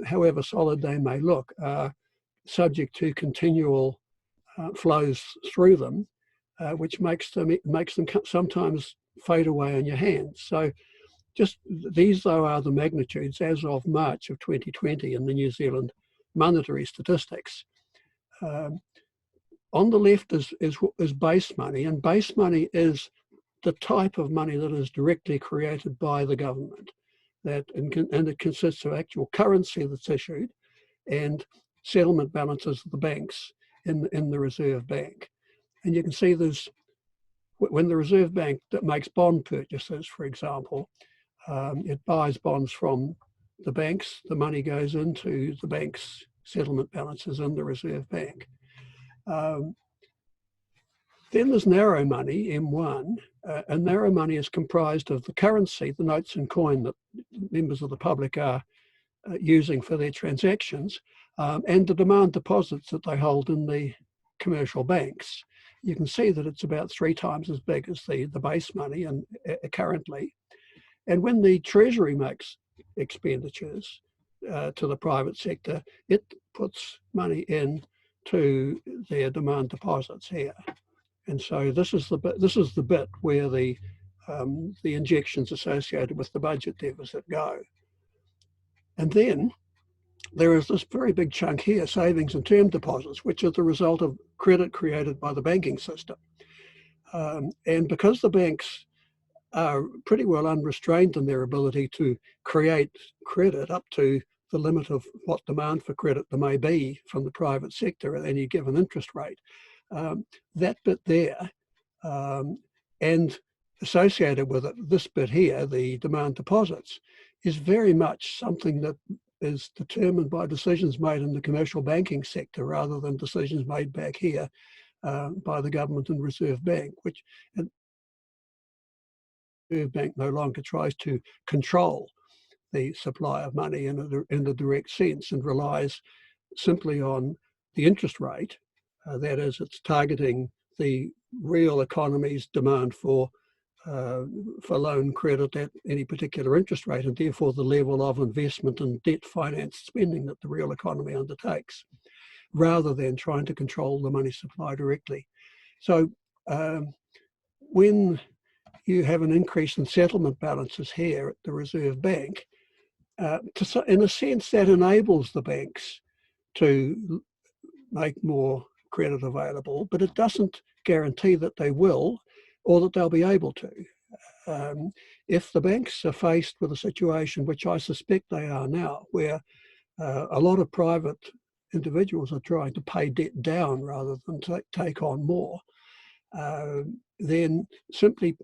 however solid they may look, are subject to continual flows through them, which makes them sometimes fade away on your hands. So just these, though, are the magnitudes as of March of 2020 in the New Zealand monetary statistics. On the left is base money, and base money is the type of money that is directly created by the government, and it consists of actual currency that's issued and settlement balances of the banks in the Reserve Bank. And you can see there's, when the Reserve Bank that makes bond purchases, for example, it buys bonds from the banks, the money goes into the bank's settlement balances in the Reserve Bank. Then there's narrow money, M1, and narrow money is comprised of the currency, the notes and coin that members of the public are using for their transactions, and the demand deposits that they hold in the commercial banks. You can see that it's about 3 times as big as the base money and currently. And when the Treasury makes expenditures to the private sector, it puts money in to their demand deposits here. And so this is the bit where the the injections associated with the budget deficit go. And then there is this very big chunk here, savings and term deposits, which are the result of credit created by the banking system. And because the banks are pretty well unrestrained in their ability to create credit up to the limit of what demand for credit there may be from the private sector at any given interest rate, that bit there and associated with it, this bit here, the demand deposits, is very much something that is determined by decisions made in the commercial banking sector rather than decisions made back here by the government and Reserve Bank, which the Reserve Bank no longer tries to control the supply of money in a direct sense and relies simply on the interest rate. That is, it's targeting the real economy's demand for loan credit at any particular interest rate, and therefore the level of investment and debt financed spending that the real economy undertakes, rather than trying to control the money supply directly. So when you have an increase in settlement balances here at the Reserve Bank, in a sense that enables the banks to make more credit available, but it doesn't guarantee that they will or that they'll be able to. If the banks are faced with a situation, which I suspect they are now, where a lot of private individuals are trying to pay debt down rather than take on more, then simply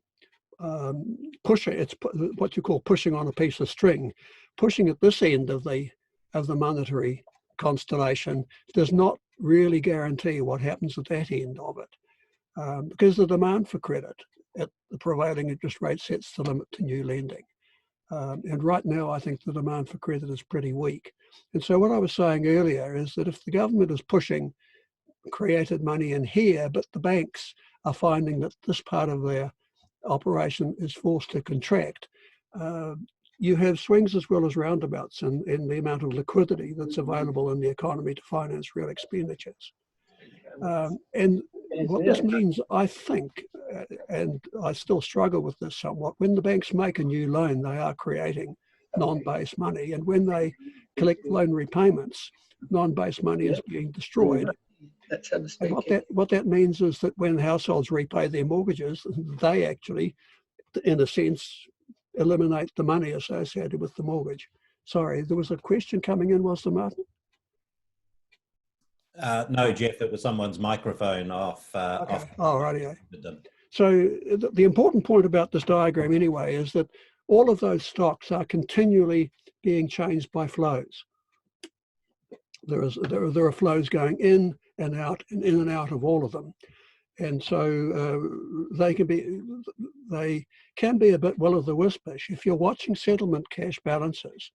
pushing, it's what you call pushing on a piece of string, pushing at this end of the monetary constellation does not really guarantee what happens at that end of it, because the demand for credit at the prevailing interest rate sets the limit to new lending. And right now, I think the demand for credit is pretty weak. And so what I was saying earlier is that if the government is pushing created money in here, but the banks are finding that this part of their operation is forced to contract, you have swings as well as roundabouts in the amount of liquidity that's available in the economy to finance real expenditures. And what this means, I think, and I still struggle with this somewhat, when the banks make a new loan, they are creating non-base money. And when they collect loan repayments, non-base money is being destroyed. And what that means is that when households repay their mortgages, they actually, in a sense, eliminate the money associated with the mortgage. Sorry, there was a question coming in, was there, Martin? No, Geoff, it was someone's microphone off. Okay. Oh, rightio. So the important point about this diagram anyway is that all of those stocks are continually being changed by flows. There are flows going in and out and in and out of all of them. And so they can be a bit will-o'-the-wisp-ish. If you're watching settlement cash balances,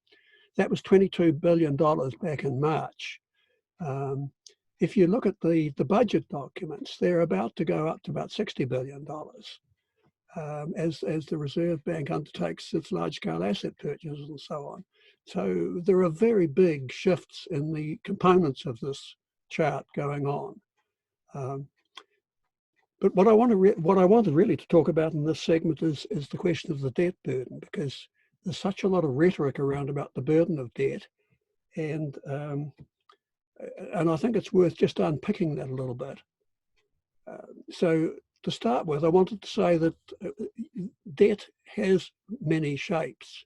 that was $22 billion back in March. If you look at the budget documents, they're about to go up to about $60 billion as the Reserve Bank undertakes its large-scale asset purchases and so on. So there are very big shifts in the components of this chart going on. But what I wanted really to talk about in this segment is the question of the debt burden, because there's such a lot of rhetoric around about the burden of debt, and I think it's worth just unpicking that a little bit. So to start with, I wanted to say that debt has many shapes,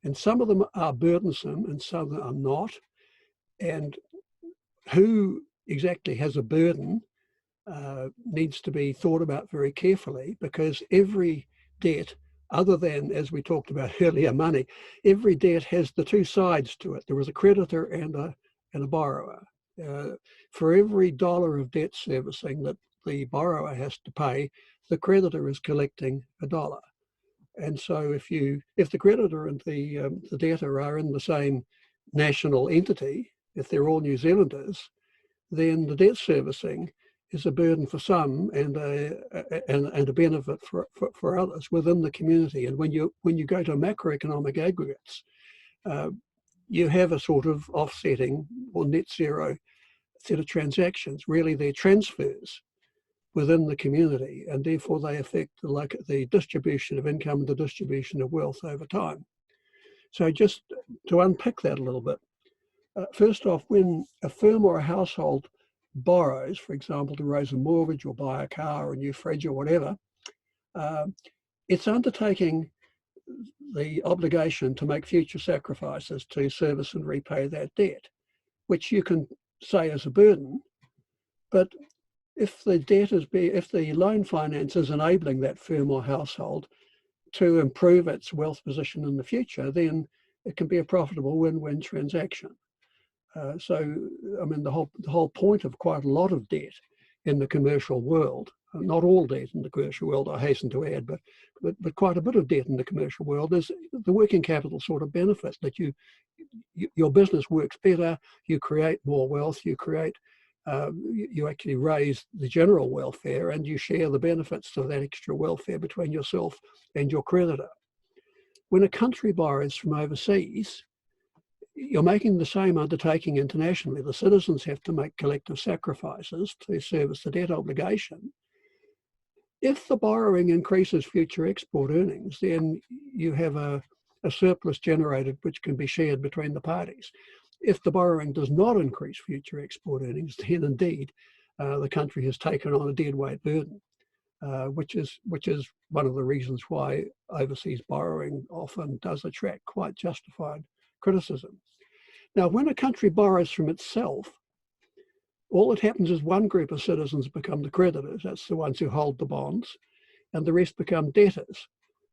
and some of them are burdensome and some of them are not. And who exactly has a burden needs to be thought about very carefully, because every debt, other than, as we talked about earlier, money, every debt has the two sides to it. There is a creditor and a borrower. For every dollar of debt servicing that the borrower has to pay, the creditor is collecting $1. And so if the creditor and the debtor are in the same national entity, if they're all New Zealanders, then the debt servicing is a burden for some and a benefit for others within the community. And when you go to macroeconomic aggregates, you have a sort of offsetting or net zero set of transactions. Really, they're transfers within the community, and therefore they affect the distribution of income and the distribution of wealth over time. So just to unpick that a little bit, first off, when a firm or a household borrows, for example, to raise a mortgage or buy a car or a new fridge or whatever, it's undertaking the obligation to make future sacrifices to service and repay that debt, which you can say is a burden. But if the loan finance is enabling that firm or household to improve its wealth position in the future, then it can be a profitable win-win transaction. So, I mean, the whole point of quite a lot of debt in the commercial world, not all debt in the commercial world, I hasten to add, but quite a bit of debt in the commercial world is the working capital sort of benefit that your business works better, you create more wealth, you actually raise the general welfare, and you share the benefits of that extra welfare between yourself and your creditor. When a country borrows from overseas, you're making the same undertaking internationally. The citizens have to make collective sacrifices to service the debt obligation. If the borrowing increases future export earnings, then you have a surplus generated which can be shared between the parties. If the borrowing does not increase future export earnings, then indeed the country has taken on a deadweight burden, which is one of the reasons why overseas borrowing often does attract quite justified criticism. Now, when a country borrows from itself, all that happens is one group of citizens become the creditors, that's the ones who hold the bonds, and the rest become debtors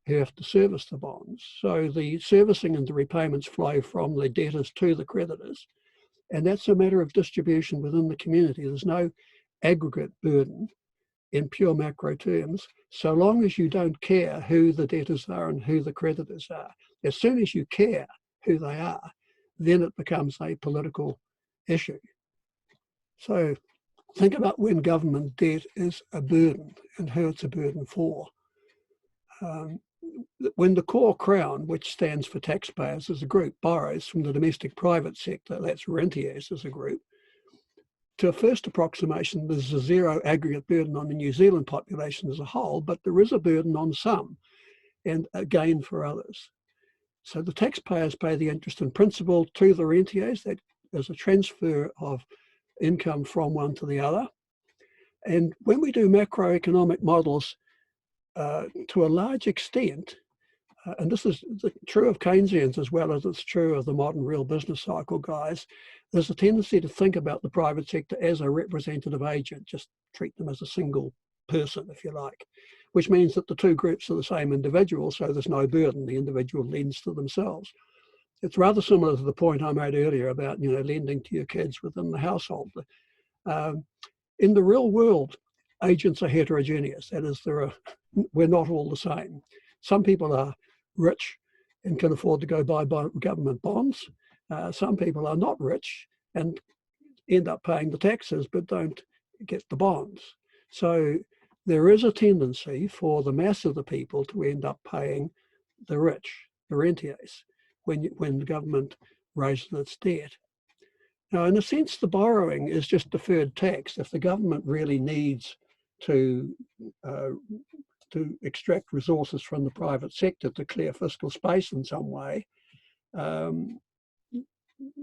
who have to service the bonds. So the servicing and the repayments flow from the debtors to the creditors, and that's a matter of distribution within the community. There's no aggregate burden in pure macro terms, so long as you don't care who the debtors are and who the creditors are. As soon as you care who they are, then it becomes a political issue. So think about when government debt is a burden and who it's a burden for. When the core crown, which stands for taxpayers as a group, borrows from the domestic private sector, that's rentiers as a group, to a first approximation, there's a zero aggregate burden on the New Zealand population as a whole, but there is a burden on some and a gain for others. So the taxpayers pay the interest and principal to the rentiers. That is a transfer of income from one to the other. And when we do macroeconomic models, to a large extent, and this is true of Keynesians as well as it's true of the modern real business cycle guys, there's a tendency to think about the private sector as a representative agent, just treat them as a single person, if you like, which means that the two groups are the same individual, so there's no burden. The individual lends to themselves. It's rather similar to the point I made earlier about, lending to your kids within the household. In the real world, agents are heterogeneous. That is, we're not all the same. Some people are rich and can afford to go buy government bonds. Some people are not rich and end up paying the taxes but don't get the bonds. So there is a tendency for the mass of the people to end up paying the rich, the rentiers, when the government raises its debt. Now, in a sense, the borrowing is just deferred tax. If the government really needs to extract resources from the private sector to clear fiscal space in some way,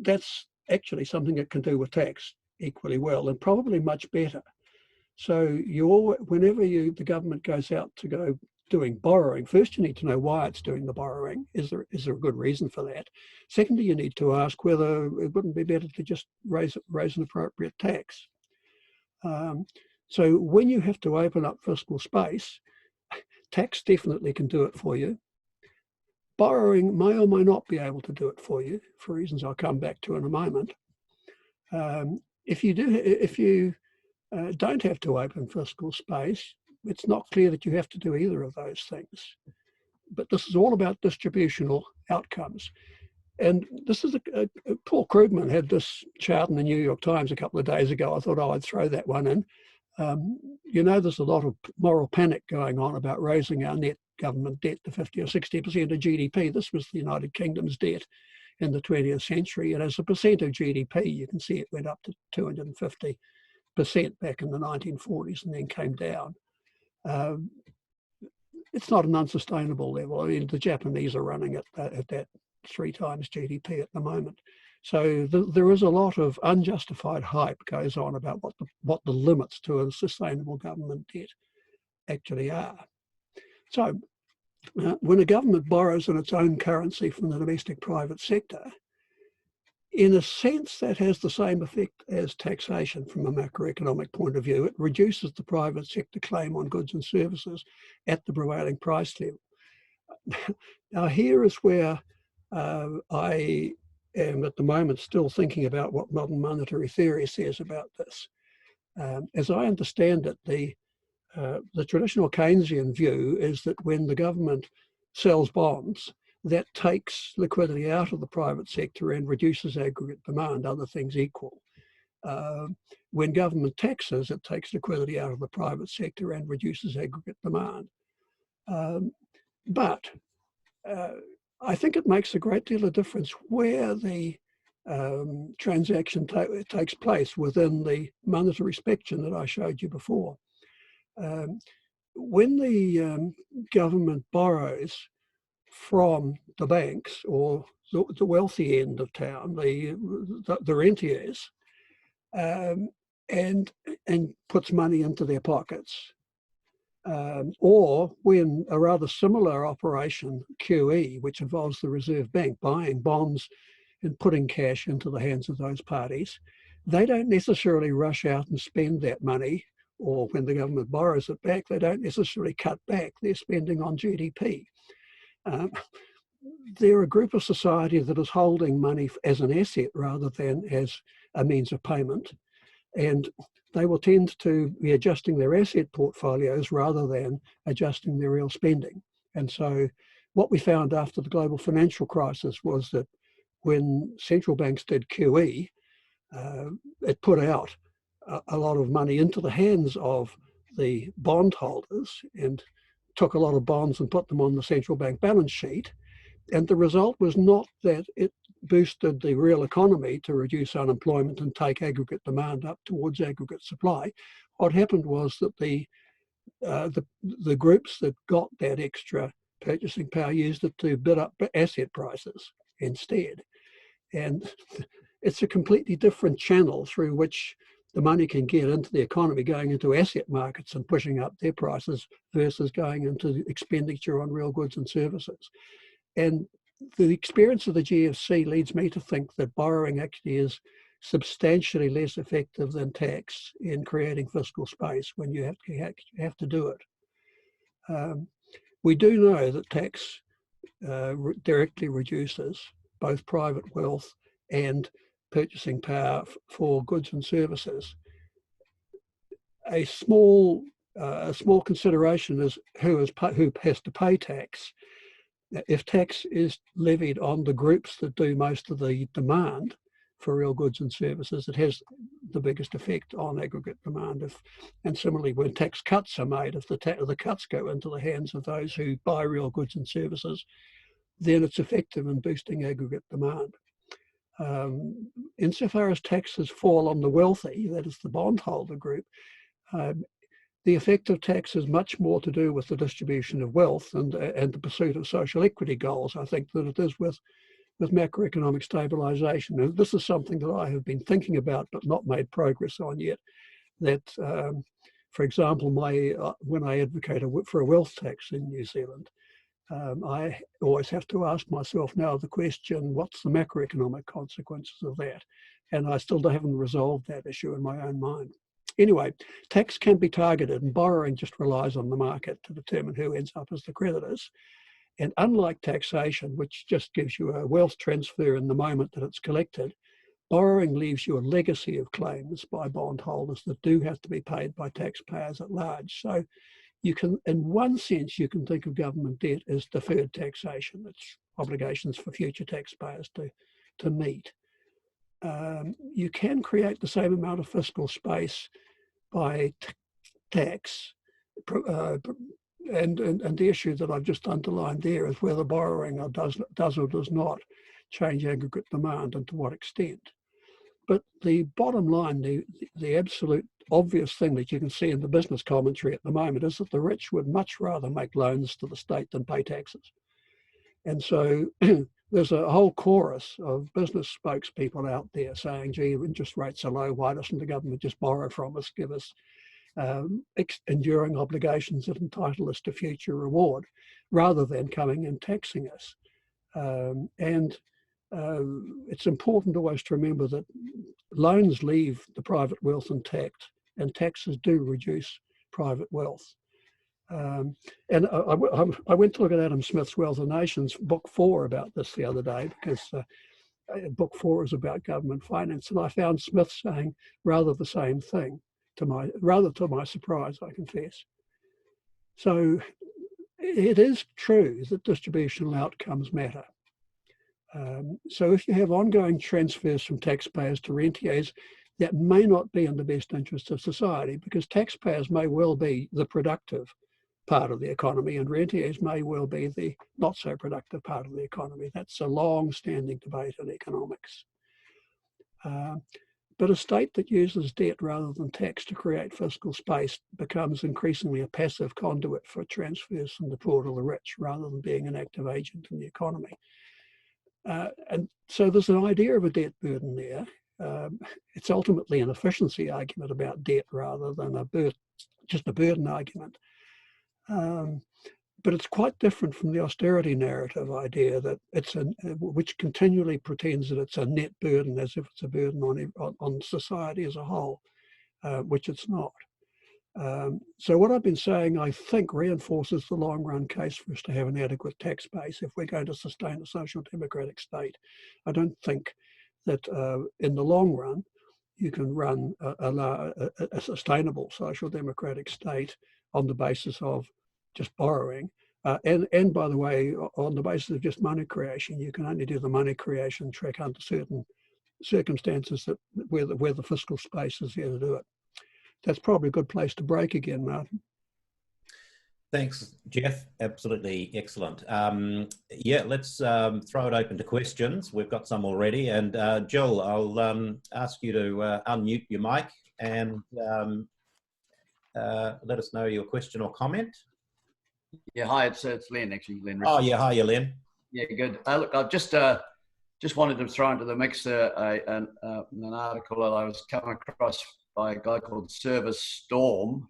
that's actually something it can do with tax equally well and probably much better. So whenever the government goes out to go doing borrowing, first you need to know why it's doing the borrowing. Is there a good reason for that? Secondly, you need to ask whether it wouldn't be better to just raise an appropriate tax. So when you have to open up fiscal space, tax definitely can do it for you. Borrowing may or may not be able to do it for you, for reasons I'll come back to in a moment. If you don't have to open fiscal space, it's not clear that you have to do either of those things. But this is all about distributional outcomes. And this is Paul Krugman had this chart in the New York Times a couple of days ago. I thought I'd throw that one in. There's a lot of moral panic going on about raising our net government debt to 50 or 60% of GDP. This was the United Kingdom's debt in the 20th century. And as a percent of GDP, you can see it went up to 250 back in the 1940s and then came down. It's not an unsustainable level. I mean, the Japanese are running at that 3 times GDP at the moment. So there is a lot of unjustified hype goes on about what the limits to a sustainable government debt actually are. So when a government borrows in its own currency from the domestic private sector, in a sense that has the same effect as taxation from a macroeconomic point of view. It reduces the private sector claim on goods and services at the prevailing price level. Now here is where I am at the moment still thinking about what modern monetary theory says about this. As I understand it, the traditional Keynesian view is that when the government sells bonds, that takes liquidity out of the private sector and reduces aggregate demand, other things equal. When government taxes, it takes liquidity out of the private sector and reduces aggregate demand. But I think it makes a great deal of difference where the transaction takes place within the monetary spectrum that I showed you before. When the government borrows from the banks or the wealthy end of town, the rentiers, and puts money into their pockets, or when a rather similar operation, QE, which involves the Reserve Bank buying bonds and putting cash into the hands of those parties, they don't necessarily rush out and spend that money, or when the government borrows it back, they don't necessarily cut back their spending on GDP. They're a group of society that is holding money as an asset rather than as a means of payment, and they will tend to be adjusting their asset portfolios rather than adjusting their real spending. And so what we found after the global financial crisis was that when central banks did QE, it put out a lot of money into the hands of the bondholders and took a lot of bonds and put them on the central bank balance sheet. And the result was not that it boosted the real economy to reduce unemployment and take aggregate demand up towards aggregate supply. What happened was that the groups that got that extra purchasing power used it to bid up asset prices instead. And it's a completely different channel through which the money can get into the economy, going into asset markets and pushing up their prices versus going into expenditure on real goods and services. And the experience of the GFC leads me to think that borrowing actually is substantially less effective than tax in creating fiscal space when you have to do it. We do know that tax directly reduces both private wealth and purchasing power for goods and services. A small consideration is who has to pay tax. If tax is levied on the groups that do most of the demand for real goods and services, it has the biggest effect on aggregate demand. And similarly, when tax cuts are made, if the cuts go into the hands of those who buy real goods and services, then it's effective in boosting aggregate demand. Insofar as taxes fall on the wealthy, that is the bondholder group, the effect of tax is much more to do with the distribution of wealth and the pursuit of social equity goals, I think, than it is with macroeconomic stabilisation. And this is something that I have been thinking about but not made progress on yet. That, for example, when I advocate for a wealth tax in New Zealand, I always have to ask myself now the question, what's the macroeconomic consequences of that? And I still haven't resolved that issue in my own mind. Anyway, tax can be targeted, and borrowing just relies on the market to determine who ends up as the creditors. And unlike taxation, which just gives you a wealth transfer in the moment that it's collected, borrowing leaves you a legacy of claims by bondholders that do have to be paid by taxpayers at large. So you can, in one sense, you can think of government debt as deferred taxation. It's obligations for future taxpayers to meet. You can create the same amount of fiscal space by tax, and the issue that I've just underlined there is whether borrowing does or does not change aggregate demand and to what extent. But the bottom line, the absolute obvious thing that you can see in the business commentary at the moment is that the rich would much rather make loans to the state than pay taxes. And so there's a whole chorus of business spokespeople out there saying, gee, interest rates are low, why doesn't the government just borrow from us, give us enduring obligations that entitle us to future reward, rather than coming and taxing us. It's important always to remember that loans leave the private wealth intact, and taxes do reduce private wealth. And I went to look at Adam Smith's Wealth of Nations, book 4, about this the other day, because book 4 is about government finance, and I found Smith saying rather the same thing, to my surprise, I confess. So it is true that distributional outcomes matter. So if you have ongoing transfers from taxpayers to rentiers, that may not be in the best interest of society, because taxpayers may well be the productive part of the economy and rentiers may well be the not so productive part of the economy. That's a long-standing debate in economics. But a state that uses debt rather than tax to create fiscal space becomes increasingly a passive conduit for transfers from the poor to the rich, rather than being an active agent in the economy. And so there's an idea of a debt burden there. It's ultimately an efficiency argument about debt rather than just a burden argument. But it's quite different from the austerity narrative idea that which continually pretends that it's a net burden, as if it's a burden on society as a whole, which it's not. So what I've been saying, I think, reinforces the long-run case for us to have an adequate tax base if we're going to sustain a social democratic state. I don't think that in the long run you can run a sustainable social democratic state on the basis of just borrowing. And by the way, on the basis of just money creation. You can only do the money creation trick under certain circumstances where the fiscal space is there to do it. That's probably a good place to break again, Martin. Thanks, Geoff. Absolutely excellent. Yeah, let's throw it open to questions. We've got some already. And Jill, I'll ask you to unmute your mic and let us know your question or comment. Yeah, hi, it's Len, actually. Len. Oh, yeah, hi, Len. Yeah, good. Look, I've just wanted to throw into the mix an article that I was coming across by a guy called Service Storm,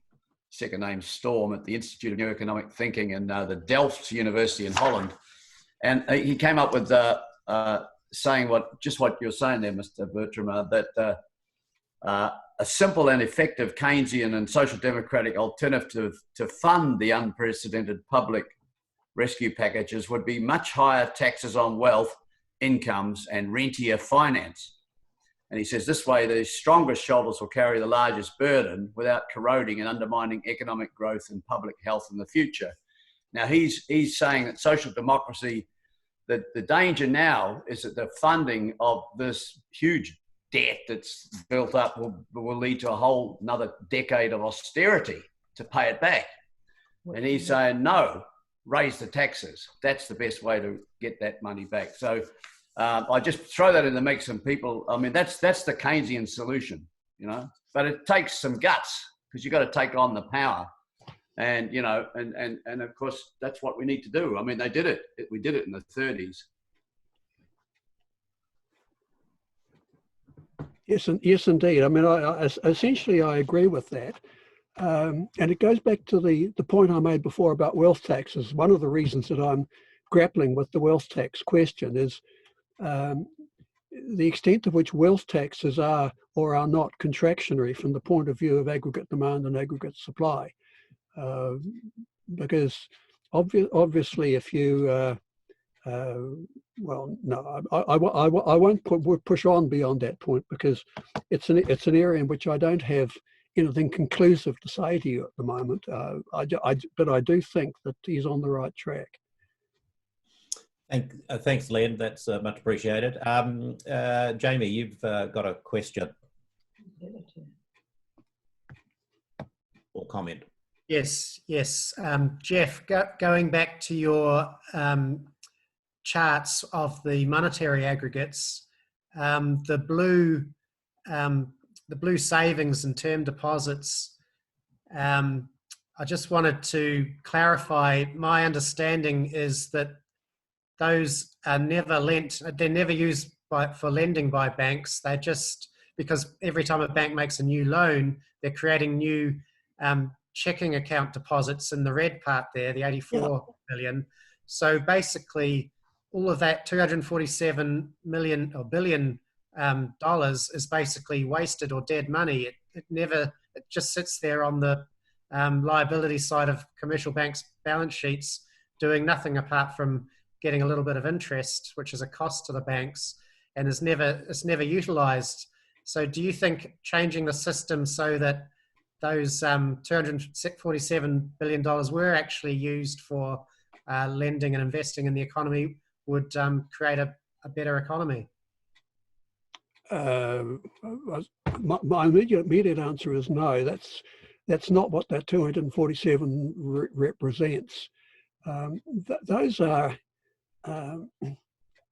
second name Storm, at the Institute of New Economic Thinking in the Delft University in Holland. And he came up with saying what you're saying there, Mr. Bertram, that a simple and effective Keynesian and social democratic alternative to fund the unprecedented public rescue packages would be much higher taxes on wealth, incomes, and rentier finance. And he says this way, the strongest shoulders will carry the largest burden without corroding and undermining economic growth and public health in the future. Now, he's saying that social democracy, the danger now is that the funding of this huge debt that's built up will lead to a whole another decade of austerity to pay it back. And he's saying, no, raise the taxes. That's the best way to get that money back. So I just throw that in the mix, and people, I mean, that's the Keynesian solution, you know, but it takes some guts because you've got to take on the power. And, you know, and of course, that's what we need to do. I mean, they did it. We did it in the 30s. Yes, indeed. I mean, essentially, I agree with that. And it goes back to the point I made before about wealth taxes. One of the reasons that I'm grappling with the wealth tax question is the extent to which wealth taxes are or are not contractionary from the point of view of aggregate demand and aggregate supply. Because obviously, if you well, no, I won't push on beyond that point, because it's an area in which I don't have anything conclusive to say to you at the moment. But I do think that he's on the right track. Thanks, Len. That's much appreciated. Jamie, you've got a question or comment. Yes. Geoff, going back to your charts of the monetary aggregates, the blue the blue savings and term deposits, I just wanted to clarify, my understanding is that those are never lent, they're never used for lending by banks. They're just, because every time a bank makes a new loan, they're creating new checking account deposits in the red part there, the 84 billion. So basically, all of that 247 million or billion dollars is basically wasted or dead money. It just sits there on the liability side of commercial banks' balance sheets, doing nothing apart from getting a little bit of interest, which is a cost to the banks, and it's never utilized. So do you think changing the system so that those $247 billion were actually used for lending and investing in the economy would create a better economy? My immediate answer is no. That's not what that 247 represents. Those are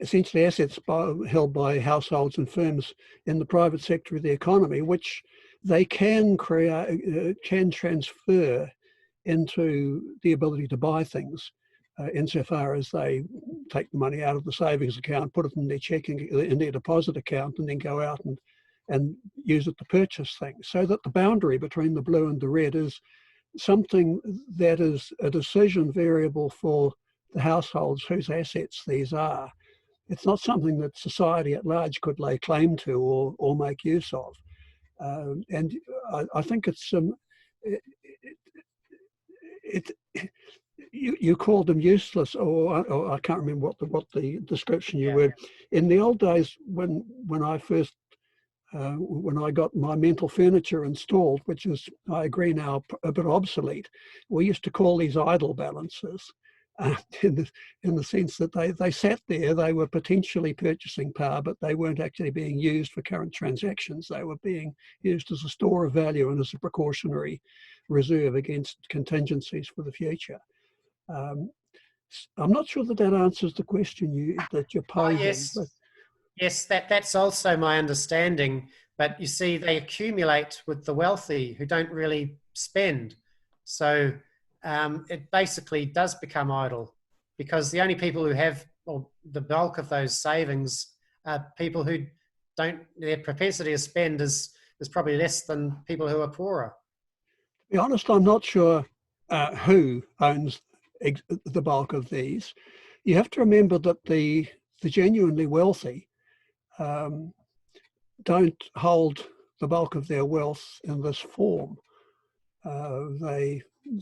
essentially assets held by households and firms in the private sector of the economy, which they can transfer into the ability to buy things, insofar as they take the money out of the savings account, put it in their deposit account, and then go out and use it to purchase things. So that the boundary between the blue and the red is something that is a decision variable for the households whose assets these are. It's not something that society at large could lay claim to or make use of. And I think it's you called them useless, or I can't remember what the description you were. In the old days, when I first when I got my mental furniture installed, which is, I agree now, a bit obsolete, we used to call these idle balances. In the sense that they sat there, they were potentially purchasing power, but they weren't actually being used for current transactions. They were being used as a store of value and as a precautionary reserve against contingencies for the future. I'm not sure that answers the question that you're posing. Yes, yes, that's also my understanding. But you see, they accumulate with the wealthy who don't really spend. So it basically does become idle, because the only people who have, or the bulk of those savings, are people who don't, their propensity to spend is probably less than people who are poorer. To be honest, I'm not sure who owns the bulk of these. You have to remember that the genuinely wealthy don't hold the bulk of their wealth in this form.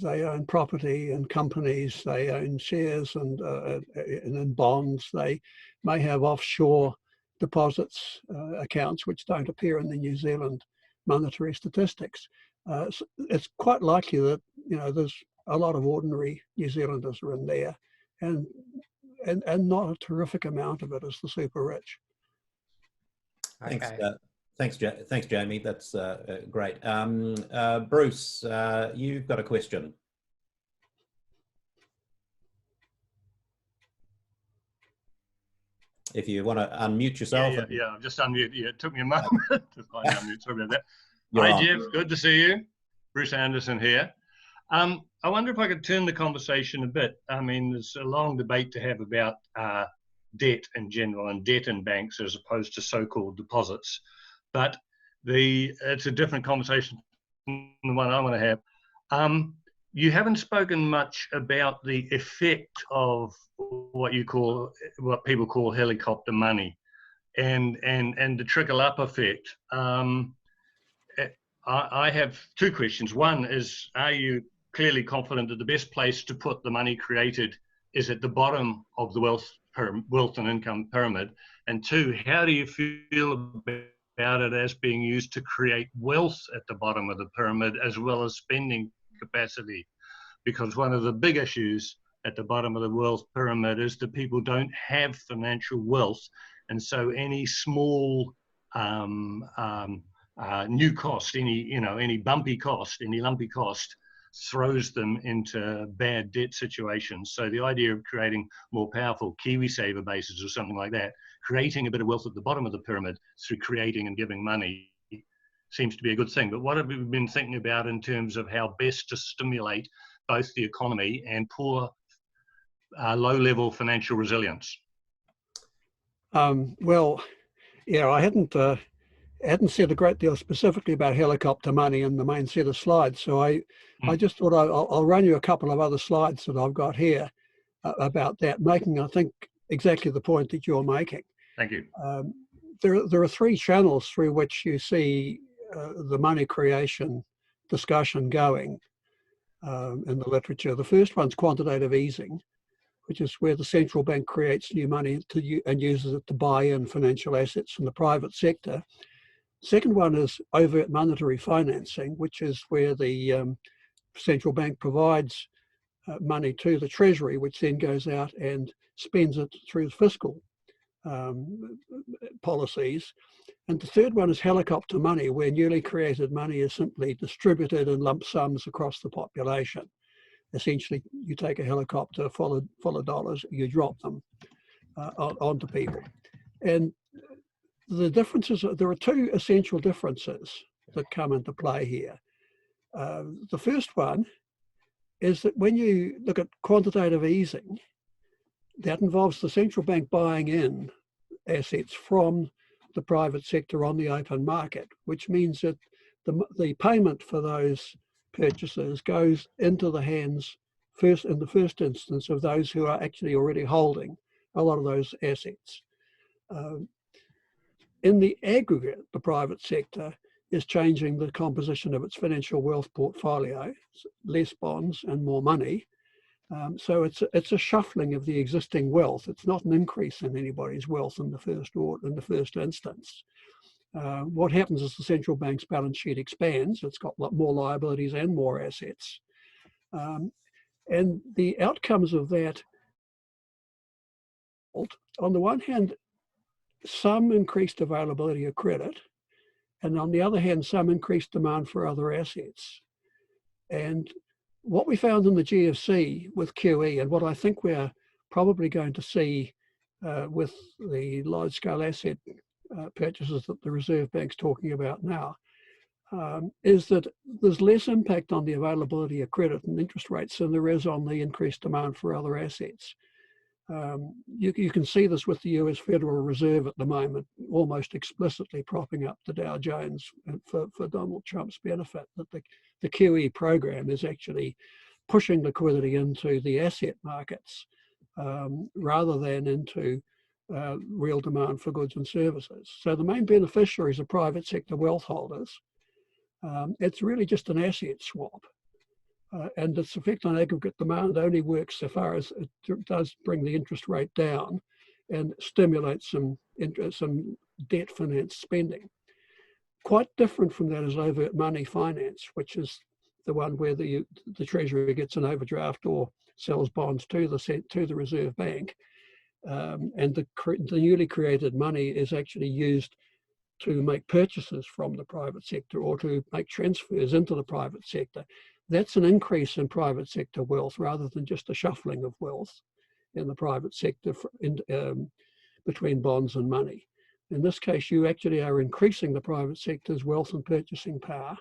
They own property and companies, they own shares and in bonds. They may have offshore deposits accounts which don't appear in the New Zealand monetary statistics. So it's quite likely that there's a lot of ordinary New Zealanders are in there, and not a terrific amount of it is the super rich. Okay. Thanks, Jamie. That's great. Bruce, you've got a question. If you want to unmute yourself. Yeah, I've just unmuted. Yeah, it took me a moment to find unmute. Sorry about that. You're Hi, on. Geoff. Good to see you. Bruce Anderson here. I wonder if I could turn the conversation a bit. I mean, there's a long debate to have about debt in general and debt in banks as opposed to so-called deposits. But it's a different conversation than the one I want to have. You haven't spoken much about the effect of what people call helicopter money, and the trickle up effect. I have two questions. One is, are you clearly confident that the best place to put the money created is at the bottom of the wealth and income pyramid? And two, how do you feel about it as being used to create wealth at the bottom of the pyramid as well as spending capacity? Because one of the big issues at the bottom of the wealth pyramid is that people don't have financial wealth, and so any small new cost, any bumpy cost, any lumpy cost, throws them into bad debt situations. So the idea of creating more powerful KiwiSaver bases or something like that, creating a bit of wealth at the bottom of the pyramid through creating and giving money, seems to be a good thing. But what have we been thinking about in terms of how best to stimulate both the economy and poor, low-level financial resilience? Well, yeah, I hadn't said a great deal specifically about helicopter money in the main set of slides, so I just thought I'll run you a couple of other slides that I've got here about that, making, I think, exactly the point that you're making. Thank you. There are three channels through which you see the money creation discussion going in the literature. The first one's quantitative easing, which is where the central bank creates new money and uses it to buy in financial assets from the private sector. Second one is overt monetary financing, which is where the central bank provides money to the Treasury, which then goes out and spends it through fiscal policies. And the third one is helicopter money, where newly created money is simply distributed in lump sums across the population. Essentially, you take a helicopter full of dollars, you drop them onto people. And the differences, there are two essential differences that come into play here. The first one is that when you look at quantitative easing, that involves the central bank buying in assets from the private sector on the open market, which means that the payment for those purchases goes into the hands in the first instance of those who are actually already holding a lot of those assets. In the aggregate, the private sector is changing the composition of its financial wealth portfolio, less bonds and more money. So it's a shuffling of the existing wealth. It's not an increase in anybody's wealth in the first instance. What happens is the central bank's balance sheet expands. It's got more liabilities and more assets. And the outcomes of that, on the one hand, some increased availability of credit, and on the other hand, some increased demand for other assets. And what we found in the GFC with QE, and what I think we're probably going to see with the large-scale asset purchases that the Reserve Bank's talking about now, is that there's less impact on the availability of credit and interest rates than there is on the increased demand for other assets. You can see this with the US Federal Reserve at the moment, almost explicitly propping up the Dow Jones for Donald Trump's benefit, that the QE program is actually pushing liquidity into the asset markets rather than into real demand for goods and services. So the main beneficiaries are private sector wealth holders. It's really just an asset swap. And its effect on aggregate demand only works so far as it does bring the interest rate down and stimulate some debt finance spending. Quite different from that is overt money finance, which is the one where the Treasury gets an overdraft or sells bonds to the Reserve Bank, and the newly created money is actually used to make purchases from the private sector or to make transfers into the private sector. That's an increase in private sector wealth rather than just a shuffling of wealth in the private sector between bonds and money. In this case, you actually are increasing the private sector's wealth and purchasing power.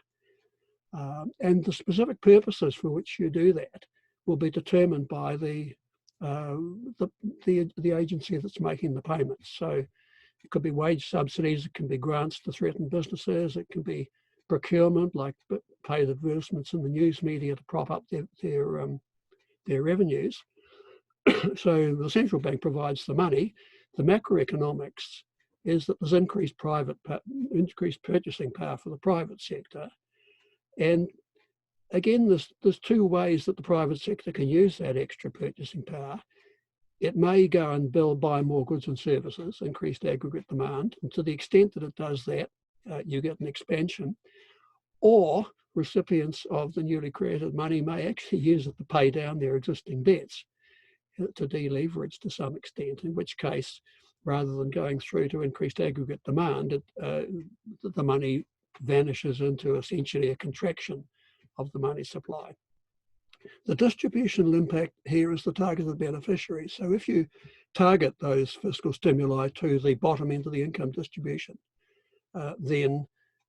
And the specific purposes for which you do that will be determined by the agency that's making the payments. So it could be wage subsidies, it can be grants to threatened businesses, it can be procurement, like paid advertisements in the news media to prop up their revenues. So the central bank provides the money. The macroeconomics is that there's increased purchasing power for the private sector. And again, there's two ways that the private sector can use that extra purchasing power. It may go and buy more goods and services, increased aggregate demand. And to the extent that it does that, you get an expansion. Or recipients of the newly created money may actually use it to pay down their existing debts, to deleverage to some extent, in which case, rather than going through to increased aggregate demand, the money vanishes into essentially a contraction of the money supply. The distributional impact here is the targeted beneficiaries. So if you target those fiscal stimuli to the bottom end of the income distribution, then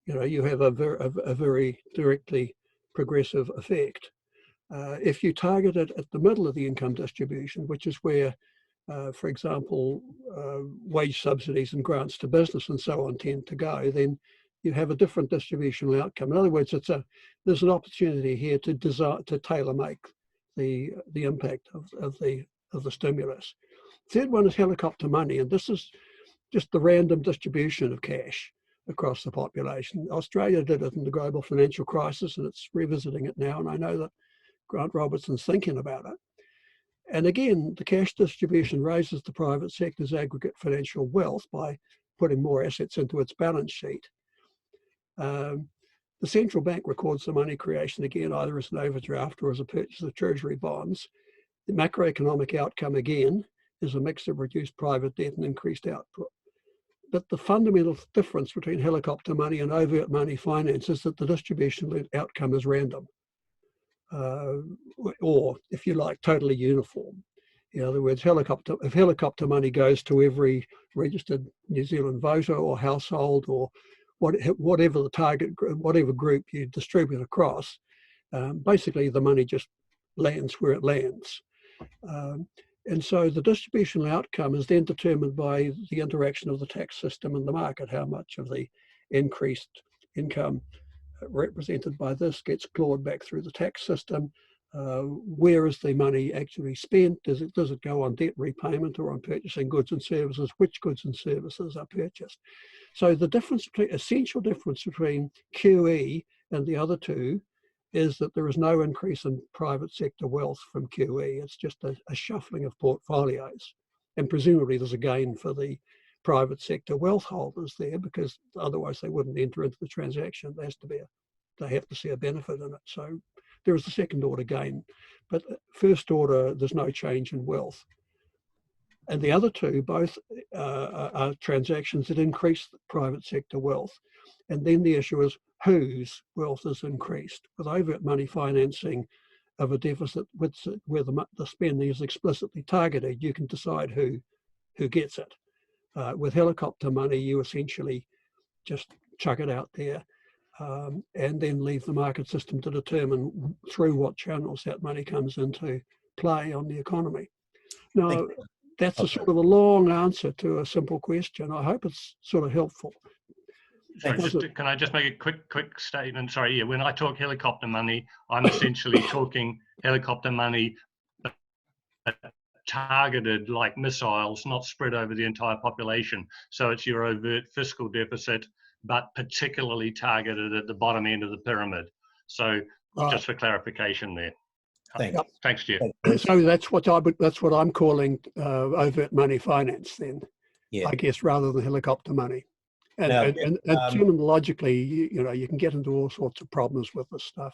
you have a very directly progressive effect. If you target it at the middle of the income distribution, which is where, for example, wage subsidies and grants to business and so on tend to go, then you have a different distributional outcome. In other words, there's an opportunity here to tailor-make the impact of the stimulus. Third one is helicopter money, and this is just the random distribution of cash across the population. Australia did it in the global financial crisis, and it's revisiting it now, and I know that Grant Robertson's thinking about it. And again, the cash distribution raises the private sector's aggregate financial wealth by putting more assets into its balance sheet. The central bank records the money creation again, either as an overdraft or as a purchase of treasury bonds. The macroeconomic outcome again is a mix of reduced private debt and increased output. But the fundamental difference between helicopter money and overt money finance is that the distribution outcome is random, or if you like, totally uniform. In other words, if helicopter money goes to every registered New Zealand voter or household or whatever the target, whatever group you distribute across, basically the money just lands where it lands. And so the distributional outcome is then determined by the interaction of the tax system and the market, how much of the increased income represented by this gets clawed back through the tax system. Where is the money actually spent? Does it go on debt repayment or on purchasing goods and services? Which goods and services are purchased? So the essential difference between QE and the other two is that there is no increase in private sector wealth from QE. It's just a shuffling of portfolios. And presumably there's a gain for the private sector wealth holders there, because otherwise they wouldn't enter into the transaction. They have to see a benefit in it. So there is a second order gain. But first order, there's no change in wealth. And the other two both are transactions that increase the private sector wealth. And then the issue is whose wealth is increased. With overt money financing of a deficit where the spending is explicitly targeted, you can decide who gets it. With helicopter money, you essentially just chuck it out there and then leave the market system to determine through what channels that money comes into play on the economy. Now, that's a sort of a long answer to a simple question. I hope it's sort of helpful. Sorry, can I just make a quick statement? Sorry, yeah, when I talk helicopter money, I'm essentially talking helicopter money targeted like missiles, not spread over the entire population. So it's your overt fiscal deficit, but particularly targeted at the bottom end of the pyramid. So just for clarification there. Thanks, Geoff. So that's what I'm calling overt money finance then, yeah. I guess, rather than helicopter money. And terminologically, you can get into all sorts of problems with this stuff.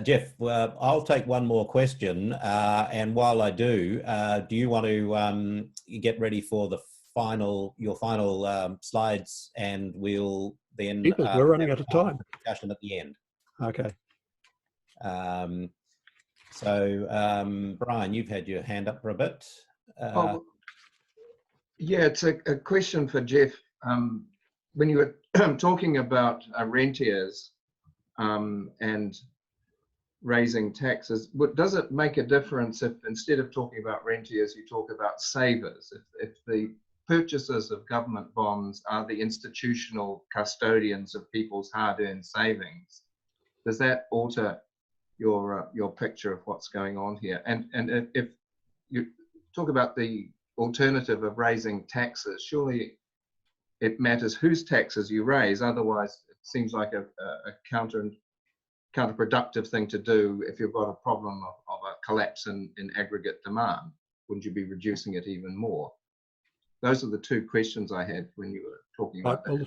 Geoff, I'll take one more question, and while I do you want to get ready for your final slides, and we'll then we're running out of time. Discussion at the end. Okay. So Brian, you've had your hand up for a bit. Yeah, it's a question for Geoff. When you were talking about rentiers and raising taxes, does it make a difference if instead of talking about rentiers, you talk about savers? If the purchasers of government bonds are the institutional custodians of people's hard-earned savings, does that alter your picture of what's going on here? And if you talk about the alternative of raising taxes, surely it matters whose taxes you raise. Otherwise, it seems like a counterproductive thing to do if you've got a problem of a collapse in aggregate demand. Wouldn't you be reducing it even more? Those are the two questions I had when you were talking about that.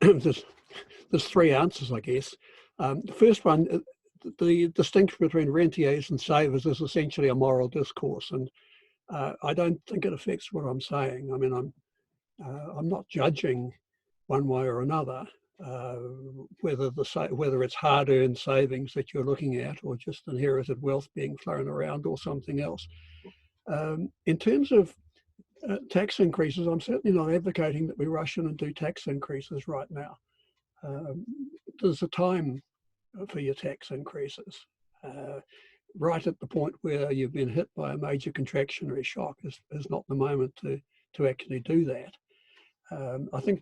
There's three answers, I guess. The first one, the distinction between rentiers and savers is essentially a moral discourse, and I don't think it affects what I'm saying. I mean, I'm not judging one way or another whether it's hard-earned savings that you're looking at or just inherited wealth being thrown around or something else. In terms of tax increases, I'm certainly not advocating that we rush in and do tax increases right now. there's a time for your tax increases. Right at the point where you've been hit by a major contractionary shock is not the moment to actually do that. I think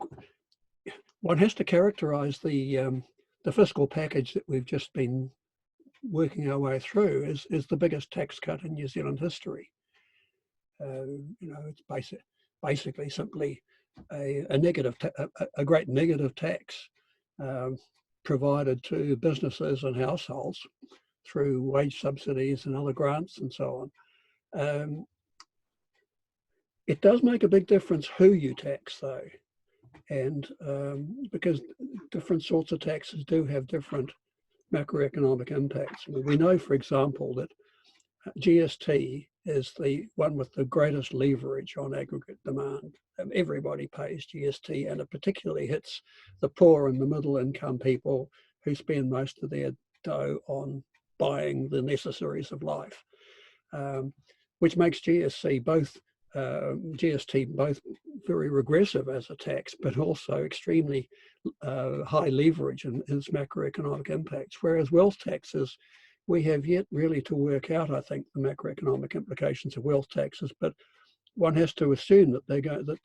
one has to characterise the fiscal package that we've just been working our way through is the biggest tax cut in New Zealand history. It's basically simply a great negative tax provided to businesses and households through wage subsidies and other grants and so on. It does make a big difference who you tax, though, and because different sorts of taxes do have different macroeconomic impacts. I mean, we know, for example, that GST is the one with the greatest leverage on aggregate demand. Everybody pays GST, and it particularly hits the poor and the middle income people who spend most of their dough on buying the necessaries of life, which makes GST both very regressive as a tax, but also extremely high leverage in its macroeconomic impacts. Whereas wealth taxes, we have yet really to work out, I think, the macroeconomic implications of wealth taxes, but one has to assume that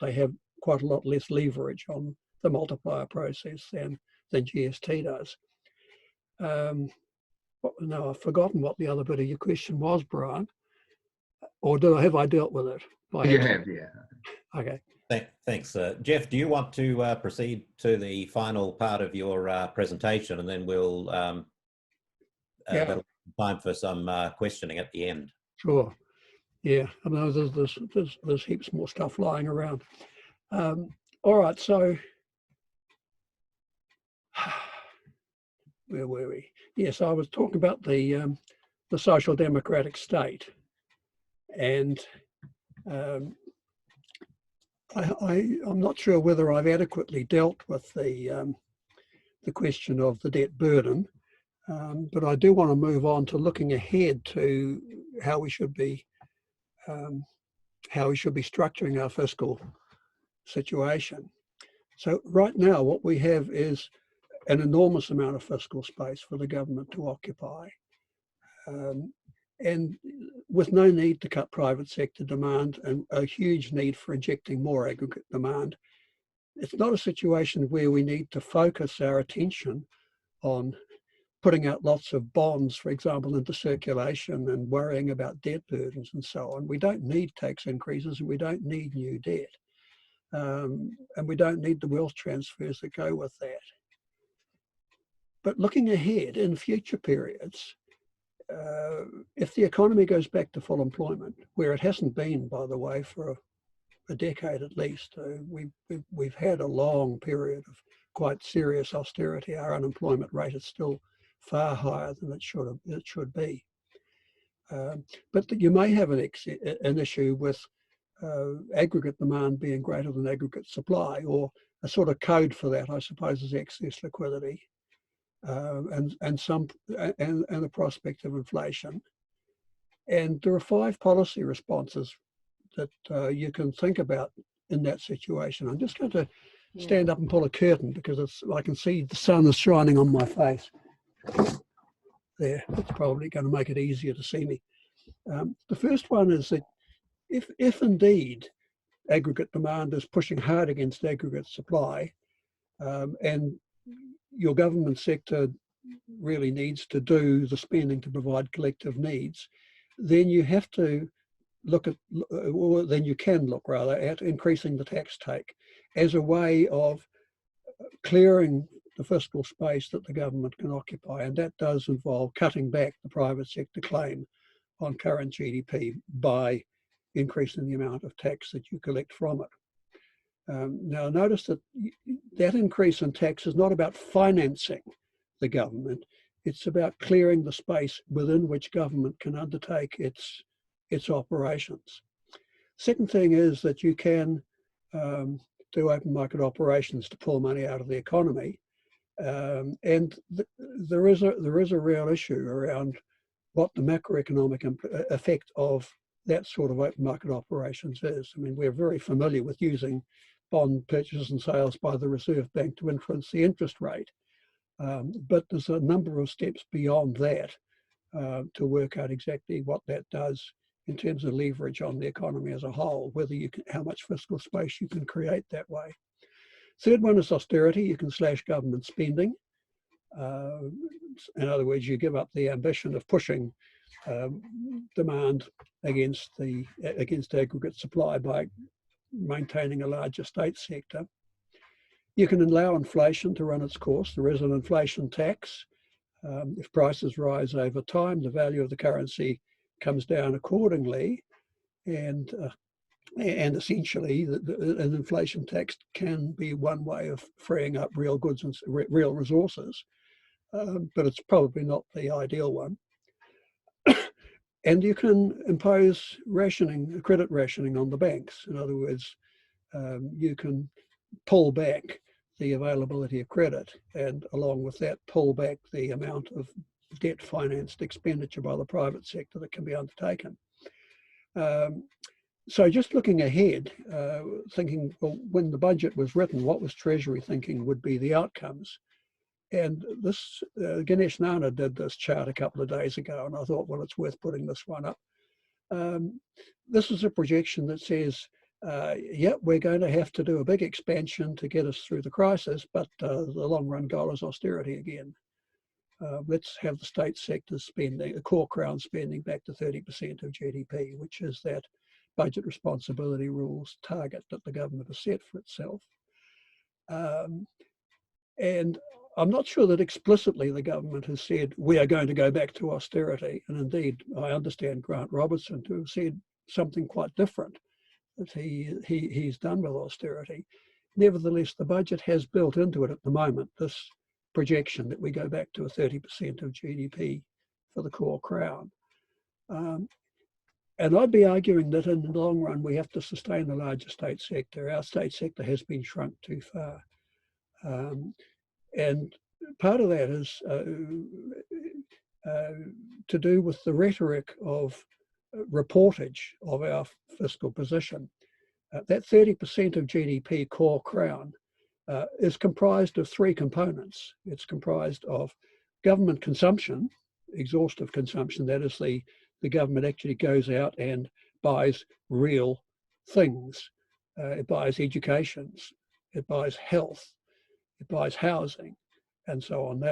they have quite a lot less leverage on the multiplier process than GST does. Now I've forgotten what the other bit of your question was, Brian, or have I dealt with it? You have, yeah. Okay. Thanks. Geoff, do you want to proceed to the final part of your presentation, and then we'll that'll be time for some questioning at the end? Sure. Yeah, I know there's heaps more stuff lying around. All right, so where were we? Yes, I was talking about the social democratic state, and I'm not sure whether I've adequately dealt with the question of the debt burden, but I do want to move on to looking ahead to how we should be structuring our fiscal situation. So right now, what we have is an enormous amount of fiscal space for the government to occupy, and with no need to cut private sector demand and a huge need for injecting more aggregate demand. It's not a situation where we need to focus our attention on putting out lots of bonds, for example, into circulation and worrying about debt burdens and so on. We don't need tax increases, and we don't need new debt. And we don't need the wealth transfers that go with that. But looking ahead in future periods, if the economy goes back to full employment, where it hasn't been, by the way, for a decade at least, we've had a long period of quite serious austerity. Our unemployment rate is still far higher than it should be. But you may have an issue with aggregate demand being greater than aggregate supply, or a sort of code for that, I suppose, is excess liquidity, and the prospect of inflation. And there are 5 policy responses that you can think about in that situation. I'm just going to stand up and pull a curtain because I can see the sun is shining on my face. There, it's probably going to make it easier to see me. The first one is that if indeed aggregate demand is pushing hard against aggregate supply, and your government sector really needs to do the spending to provide collective needs, then you have to look at, or then you can look rather at increasing the tax take as a way of clearing the fiscal space that the government can occupy. And that does involve cutting back the private sector claim on current GDP by increasing the amount of tax that you collect from it. Now notice that that increase in tax is not about financing the government, it's about clearing the space within which government can undertake its operations. Second thing is that you can do open market operations to pull money out of the economy, and there is a real issue around what the macroeconomic effect of that sort of open market operations is. I mean, we're very familiar with using bond purchases and sales by the Reserve Bank to influence the interest rate. But there's a number of steps beyond that to work out exactly what that does in terms of leverage on the economy as a whole, whether you can, how much fiscal space you can create that way. Third one is austerity. You can slash government spending. In other words, you give up the ambition of pushing demand against aggregate supply by maintaining a larger state sector. You can allow inflation to run its course. There is an inflation tax. If prices rise over time, the value of the currency comes down accordingly, and essentially an inflation tax can be one way of freeing up real goods and real resources, but it's probably not the ideal one. And you can impose rationing, credit rationing on the banks. In other words, you can pull back the availability of credit, and along with that, pull back the amount of debt-financed expenditure by the private sector that can be undertaken. So just looking ahead, thinking, well, when the budget was written, what was Treasury thinking would be the outcomes? And this, Ganesh Nana did this chart a couple of days ago, and I thought, well, it's worth putting this one up. This is a projection that says, yeah, we're going to have to do a big expansion to get us through the crisis, but the long run goal is austerity again. Let's have the state sector spending, the core crown spending back to 30% of GDP, which is that budget responsibility rules target that the government has set for itself. And I'm not sure that explicitly the government has said we are going to go back to austerity. And indeed, I understand Grant Robertson to have said something quite different that he's done with austerity. Nevertheless, the budget has built into it at the moment this projection that we go back to a 30% of GDP for the core crown. And I'd be arguing that in the long run, we have to sustain the larger state sector. Our state sector has been shrunk too far. And part of that is to do with the rhetoric of reportage of our fiscal position. That 30% of GDP core crown is comprised of three components. It's comprised of government consumption, exhaustive consumption, that is the government actually goes out and buys real things. It buys educations, it buys health, it buys housing, and so on.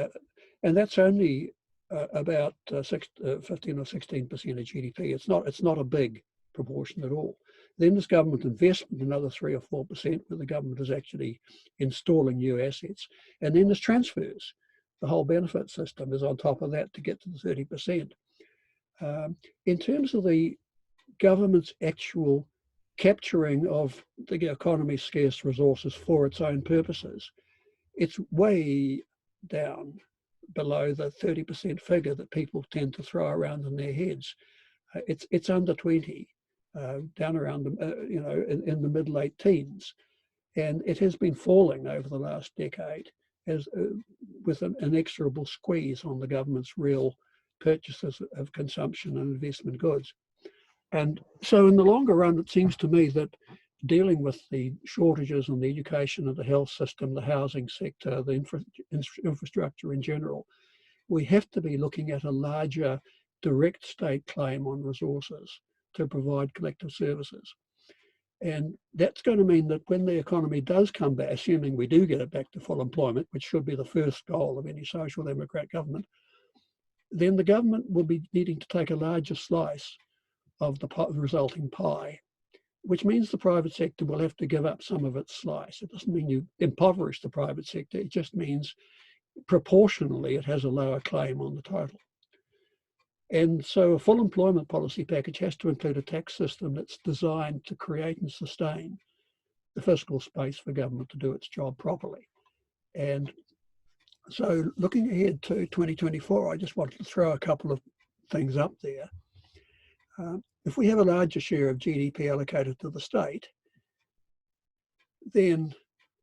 And that's only about 15 or 16% of GDP. It's not a big proportion at all. Then there's government investment, another 3 or 4%, where the government is actually installing new assets. And then there's transfers. The whole benefit system is on top of that to get to the 30%. In terms of the government's actual capturing of the economy's scarce resources for its own purposes, it's way down below the 30% figure that people tend to throw around in their heads. It's under 20, down around in the mid-late teens, and it has been falling over the last decade as with an inexorable squeeze on the government's real purchases of consumption and investment goods. And so in the longer run, it seems to me that dealing with the shortages in the education and the health system, the housing sector, the infrastructure in general, we have to be looking at a larger direct state claim on resources to provide collective services. And that's going to mean that when the economy does come back, assuming we do get it back to full employment, which should be the first goal of any social democrat government, then the government will be needing to take a larger slice of the resulting pie, which means the private sector will have to give up some of its slice. It doesn't mean you impoverish the private sector, it just means proportionally it has a lower claim on the total. And so a full employment policy package has to include a tax system that's designed to create and sustain the fiscal space for government to do its job properly. And so looking ahead to 2024, I just wanted to throw a couple of things up there. If we have a larger share of GDP allocated to the state, then,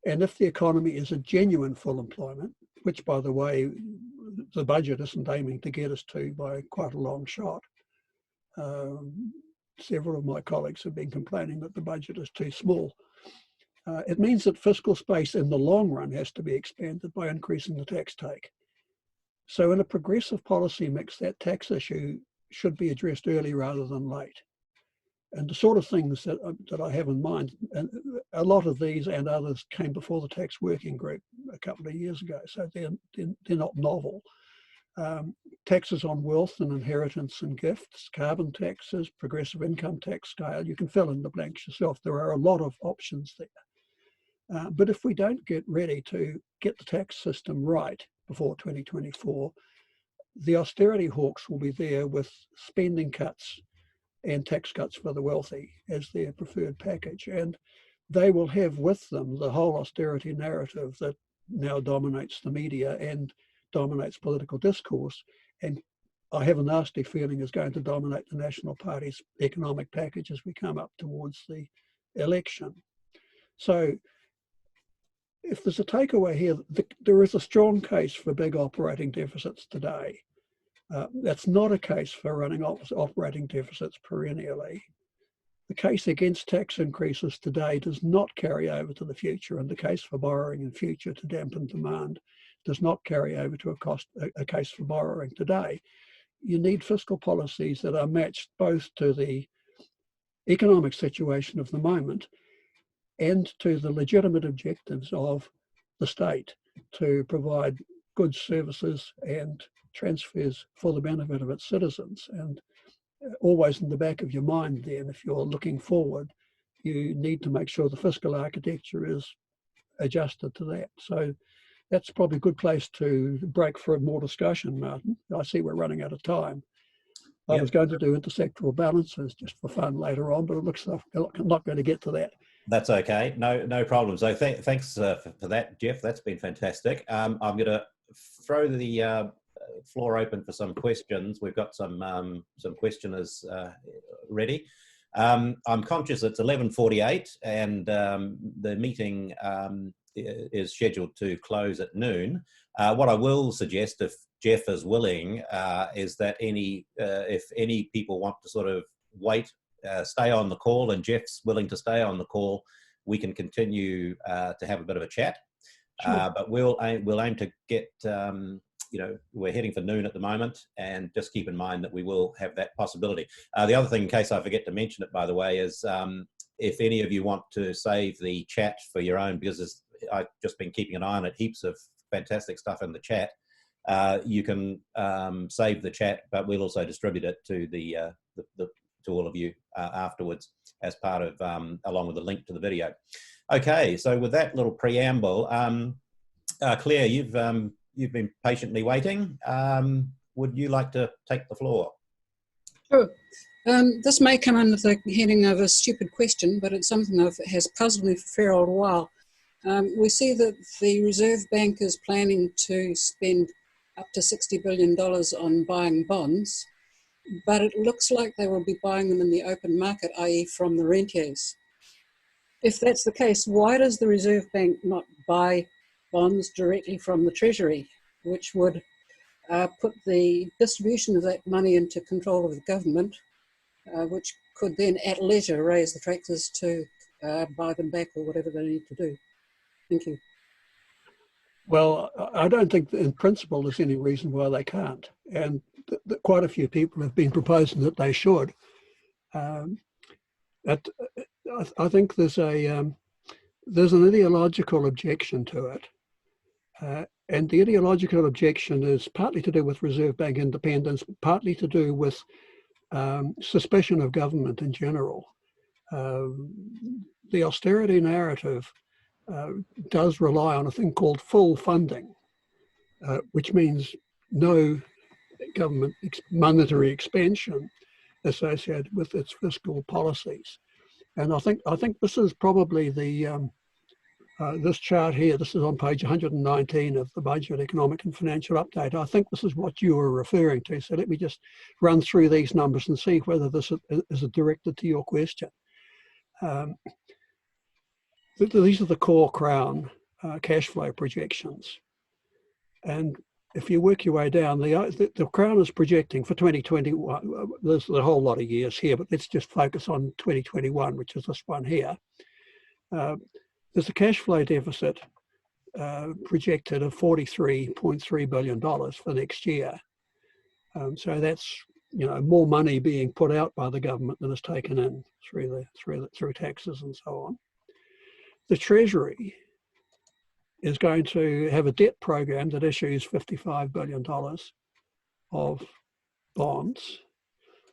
and if the economy is a genuine full employment, which by the way, the budget isn't aiming to get us to by quite a long shot. Several of my colleagues have been complaining that the budget is too small. it means that fiscal space in the long run has to be expanded by increasing the tax take. So in a progressive policy mix, that tax issue should be addressed early rather than late. And the sort of things that I have in mind, and a lot of these and others came before the tax working group a couple of years ago, so they're not novel. Taxes on wealth and inheritance and gifts, carbon taxes, progressive income tax scale, you can fill in the blanks yourself. There are a lot of options there. But if we don't get ready to get the tax system right before 2024, the austerity hawks will be there with spending cuts and tax cuts for the wealthy as their preferred package. And they will have with them the whole austerity narrative that now dominates the media and dominates political discourse. And I have a nasty feeling is going to dominate the National Party's economic package as we come up towards the election. So if there's a takeaway here, there is a strong case for big operating deficits today. That's not a case for running operating deficits perennially. The case against tax increases today does not carry over to the future, and the case for borrowing in future to dampen demand does not carry over to a case for borrowing today. You need fiscal policies that are matched both to the economic situation of the moment and to the legitimate objectives of the state to provide goods, services, and transfers for the benefit of its citizens. And always in the back of your mind then, if you're looking forward, you need to make sure the fiscal architecture is adjusted to that. So that's probably a good place to break for more discussion, Martin. I see we're running out of time. I was going to do intersectoral balances just for fun later on, but it looks like I'm not going to get to that. That's okay. No problem. So thanks for that, Geoff. That's been fantastic. I'm going to throw the floor open for some questions. We've got some questioners ready. I'm conscious it's 11:48 and the meeting is scheduled to close at noon. What I will suggest, if Geoff is willing, is that if any people want to sort of wait, stay on the call, and Geoff's willing to stay on the call, we can continue to have a bit of a chat. Sure. But we'll aim to get, we're heading for noon at the moment, and just keep in mind that we will have that possibility. The other thing, in case I forget to mention it, by the way, is if any of you want to save the chat for your own, because I've just been keeping an eye on it, heaps of fantastic stuff in the chat. You can save the chat, but we'll also distribute it to to all of you afterwards as part of, along with the link to the video. Okay, so with that little preamble, Claire, you've been patiently waiting. Would you like to take the floor? Sure. This may come under the heading of a stupid question, but it's something that has puzzled me for a fair old while. We see that the Reserve Bank is planning to spend up to $60 billion on buying bonds, but it looks like they will be buying them in the open market, i.e. from the rentiers. If that's the case, why does the Reserve Bank not buy bonds directly from the Treasury, which would put the distribution of that money into control of the government, which could then at leisure raise the taxes to buy them back or whatever they need to do? Thank you. Well, I don't think that in principle there's any reason why they can't. And quite a few people have been proposing that they should. I think there's an ideological objection to it. And the ideological objection is partly to do with Reserve Bank independence, partly to do with suspicion of government in general. The austerity narrative does rely on a thing called full funding, which means no government monetary expansion associated with its fiscal policies. And I think this is probably the this chart here. This is on page 119 of the Budget, Economic and Financial Update. I think this is what you were referring to. So let me just run through these numbers and see whether this is directed to your question. These are the core Crown cash flow projections. And if you work your way down, the Crown is projecting for 2021, there's a whole lot of years here, but let's just focus on 2021, which is this one here. there's a cash flow deficit projected of $43.3 billion for next year. So that's, you know, more money being put out by the government than is taken in through taxes and so on. The Treasury is going to have a debt program that issues $55 billion of bonds.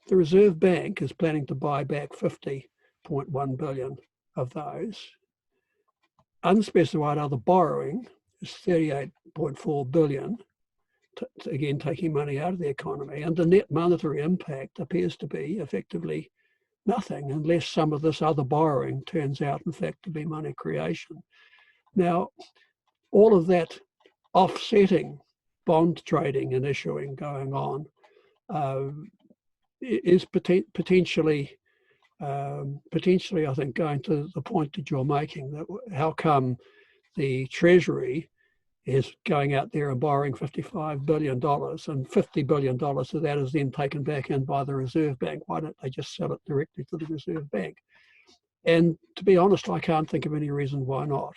The Reserve Bank is planning to buy back 50.1 billion of those. Unspecified other borrowing is 38.4 billion, again taking money out of the economy, and the net monetary impact appears to be effectively nothing unless some of this other borrowing turns out in fact to be money creation. Now, all of that offsetting bond trading and issuing going on is potentially, I think, going to the point that you're making, that how come the Treasury is going out there and borrowing $55 billion and $50 billion of that is then taken back in by the Reserve Bank? Why don't they just sell it directly to the Reserve Bank? And to be honest, I can't think of any reason why not,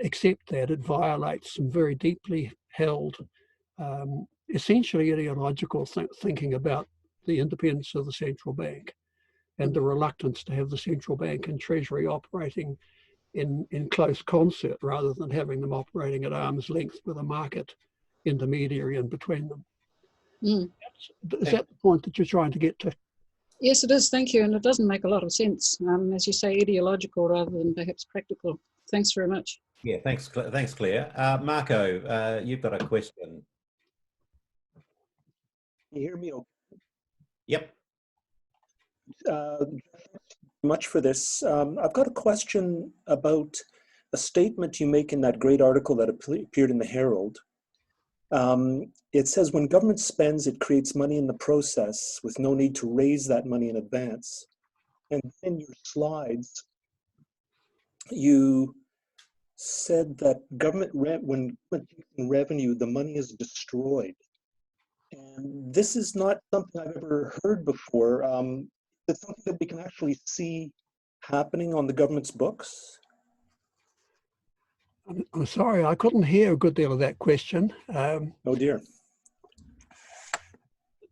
except that it violates some very deeply held, essentially ideological thinking about the independence of the central bank and the reluctance to have the central bank and Treasury operating in close concert rather than having them operating at arm's length with a market intermediary in between them. Is that the point that you're trying to get to? Yes, it is. Thank you. And it doesn't make a lot of sense, as you say, ideological rather than perhaps practical. Thanks very much. Yeah, thanks, Claire. Marco, you've got a question. Can you hear me? Yep. Much for this. I've got a question about a statement you make in that great article that appeared in the Herald. It says, when government spends, it creates money in the process with no need to raise that money in advance. And in your slides, you said that when government takes in revenue, the money is destroyed. And this is not something I've ever heard before. It's something that we can actually see happening on the government's books. I'm sorry, I couldn't hear a good deal of that question. Oh dear.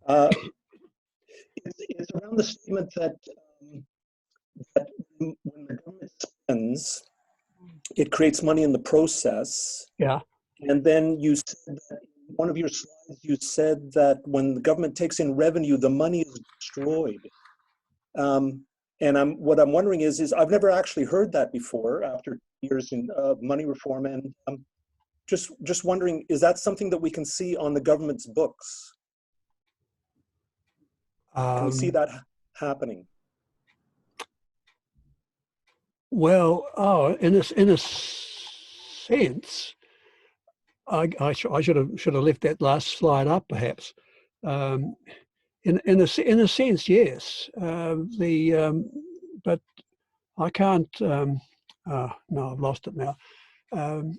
It's around the statement that when the government spends, it creates money in the process. Yeah. And then you said that in one of your slides, you said that when the government takes in revenue, the money is destroyed. And what I'm wondering is I've never actually heard that before after years in money reform, and just wondering, is that something that we can see on the government's books? Can we see that happening? Well, in a sense, I should have left that last slide up, perhaps. In a sense, yes. But I can't. No, I've lost it now. I'm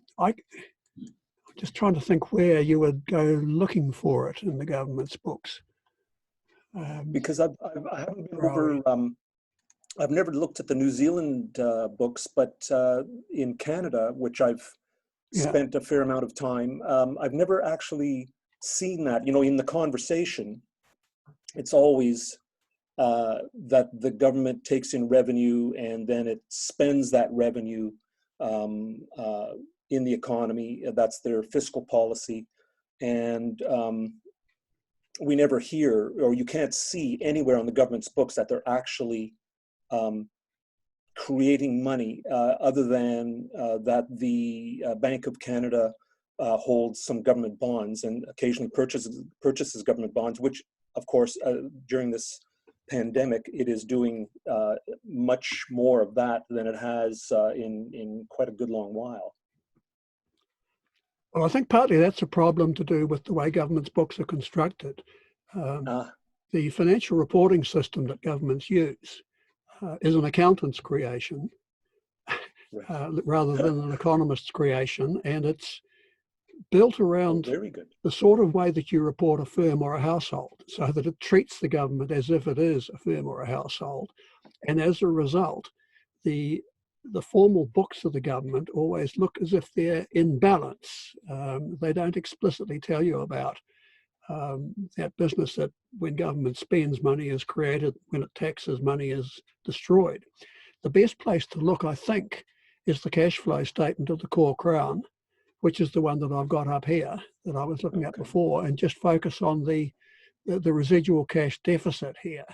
just trying to think where you would go looking for it in the government's books. Because I haven't been over. I've never looked at the New Zealand books, but in Canada, which I've spent a fair amount of time, I've never actually seen that. You know, in the conversation, it's always that the government takes in revenue and then it spends that revenue in the economy. That's their fiscal policy. And we never hear, or you can't see anywhere on the government's books that they're actually creating money other than that the Bank of Canada holds some government bonds and occasionally purchases government bonds, which of course during this pandemic it is doing much more of that than it has in quite a good long while. Well, I think partly that's a problem to do with the way government's books are constructed. The financial reporting system that governments use is an accountant's creation rather than an economist's creation, and it's built around the sort of way that you report a firm or a household, so that it treats the government as if it is a firm or a household. And as a result, the the formal books of the government always look as if they're in balance. They don't explicitly tell you about that business that when government spends, money is created, when it taxes, money is destroyed. The best place to look, I think, is the cash flow statement of the core crown, which is the one that I've got up here that I was looking at before, and just focus on the residual cash deficit here.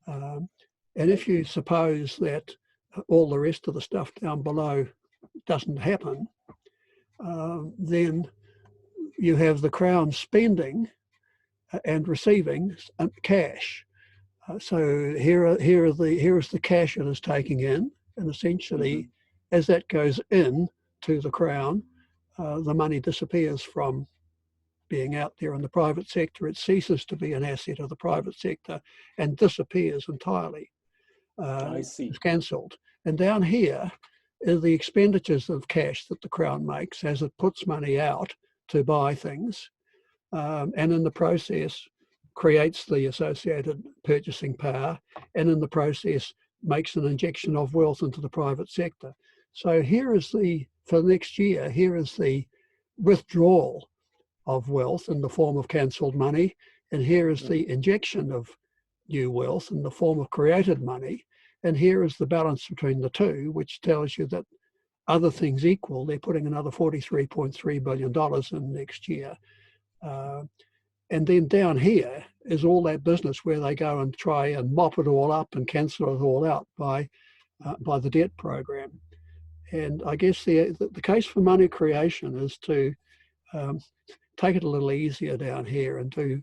And if you suppose that all the rest of the stuff down below doesn't happen, then you have the Crown spending and receiving cash. So here is the cash it is taking in, and essentially, as that goes in to the Crown, the money disappears from being out there in the private sector. It ceases to be an asset of the private sector and disappears entirely. I see. It's cancelled. And down here are the expenditures of cash that the Crown makes as it puts money out to buy things, and in the process creates the associated purchasing power, and in the process makes an injection of wealth into the private sector. So here is for next year, here is the withdrawal of wealth in the form of cancelled money, and here is the injection of new wealth in the form of created money, and here is the balance between the two, which tells you that other things equal, they're putting another $43.3 billion in next year. And then down here is all that business where they go and try and mop it all up and cancel it all out by the debt program. And I guess the case for money creation is to take it a little easier down here and do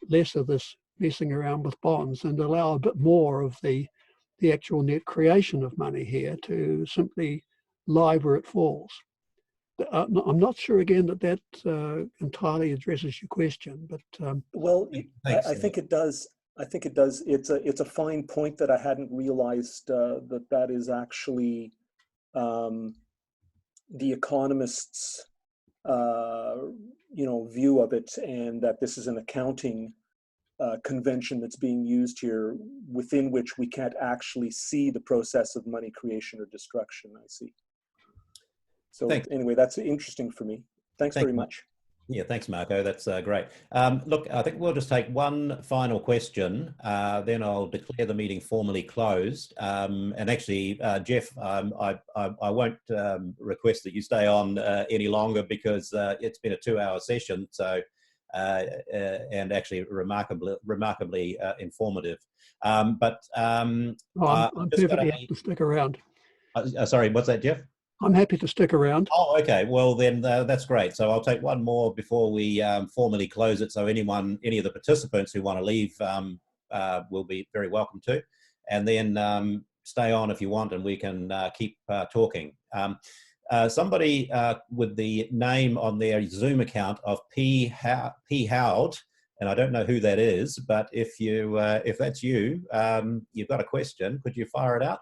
less of this messing around with bonds and allow a bit more of the actual net creation of money here to simply lie where it falls. I'm not sure again that entirely addresses your question, but well, I think it does. I think it does. It's a fine point that I hadn't realized that is actually the economists' view of it, and that this is an accounting convention that's being used here, within which we can't actually see the process of money creation or destruction. I see. So anyway, that's interesting for me. Thanks very much. Yeah, thanks, Marco. That's great. Look, I think we'll just take one final question, then I'll declare the meeting formally closed. And actually, Geoff, I won't request that you stay on any longer, because it's been a 2-hour session, so and actually remarkably informative. I'm perfectly happy to stick around. Sorry, what's that, Geoff? I'm happy to stick around. Oh, okay. Well, then that's great. So I'll take one more before we formally close it. So any of the participants who want to leave will be very welcome to. And then stay on if you want, and we can keep talking. Somebody with the name on their Zoom account of P. Howd, and I don't know who that is, but if that's you, you've got a question. Could you fire it out?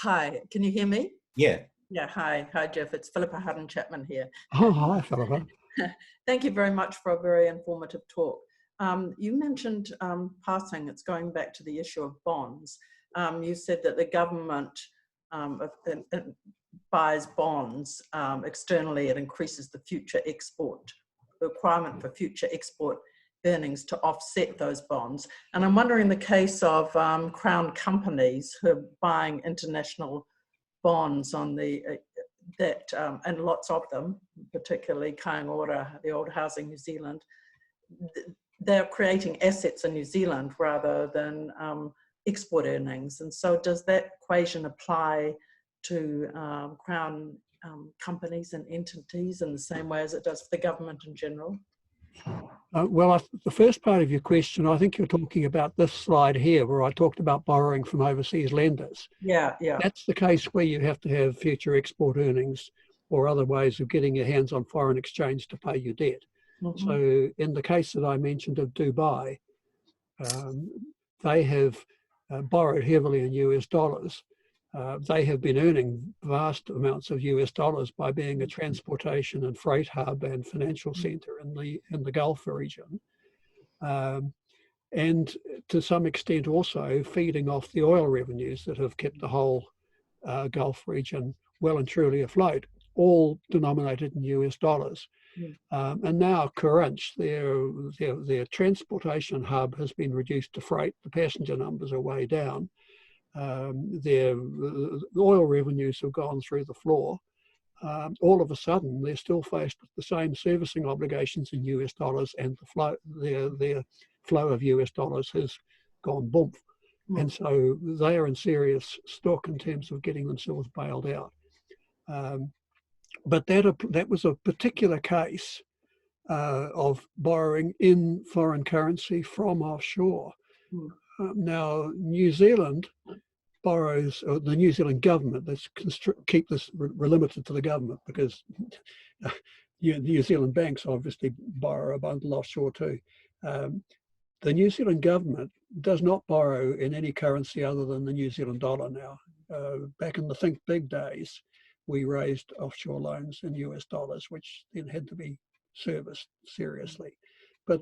Hi, can you hear me? Yeah. Yeah, hi, Geoff. It's Philippa Hutton-Chapman here. Oh, hi, Philippa. Thank you very much for a very informative talk. You mentioned passing, it's going back to the issue of bonds. You said that the government buys bonds externally. It increases the future export, the requirement for future export earnings to offset those bonds. And I'm wondering, in the case of Crown companies who are buying international bonds on and lots of them, particularly Kaingora, the old Housing New Zealand, they're creating assets in New Zealand rather than export earnings. And so does that equation apply to Crown companies and entities in the same way as it does for the government in general? Well, the first part of your question, I think you're talking about this slide here, where I talked about borrowing from overseas lenders. Yeah. That's the case where you have to have future export earnings or other ways of getting your hands on foreign exchange to pay your debt. Mm-hmm. So in the case that I mentioned of Dubai, they have borrowed heavily in US dollars. They have been earning vast amounts of US dollars by being a transportation and freight hub and financial center in the Gulf region. and to some extent also feeding off the oil revenues that have kept the whole Gulf region well and truly afloat, all denominated in US dollars. And now Corinth, their transportation hub has been reduced to freight. The passenger numbers are way down. Their oil revenues have gone through the floor. All of a sudden, they're still faced with the same servicing obligations in US dollars, and their flow of US dollars has gone boom. And so they are in serious stock in terms of getting themselves bailed out. But that was a particular case of borrowing in foreign currency from offshore. Now, New Zealand borrows, or the New Zealand government, let's keep this limited to the government, because New Zealand banks obviously borrow a bundle offshore too. The New Zealand government does not borrow in any currency other than the New Zealand dollar now. Back in the Think Big days, we raised offshore loans in US dollars, which then had to be serviced seriously. But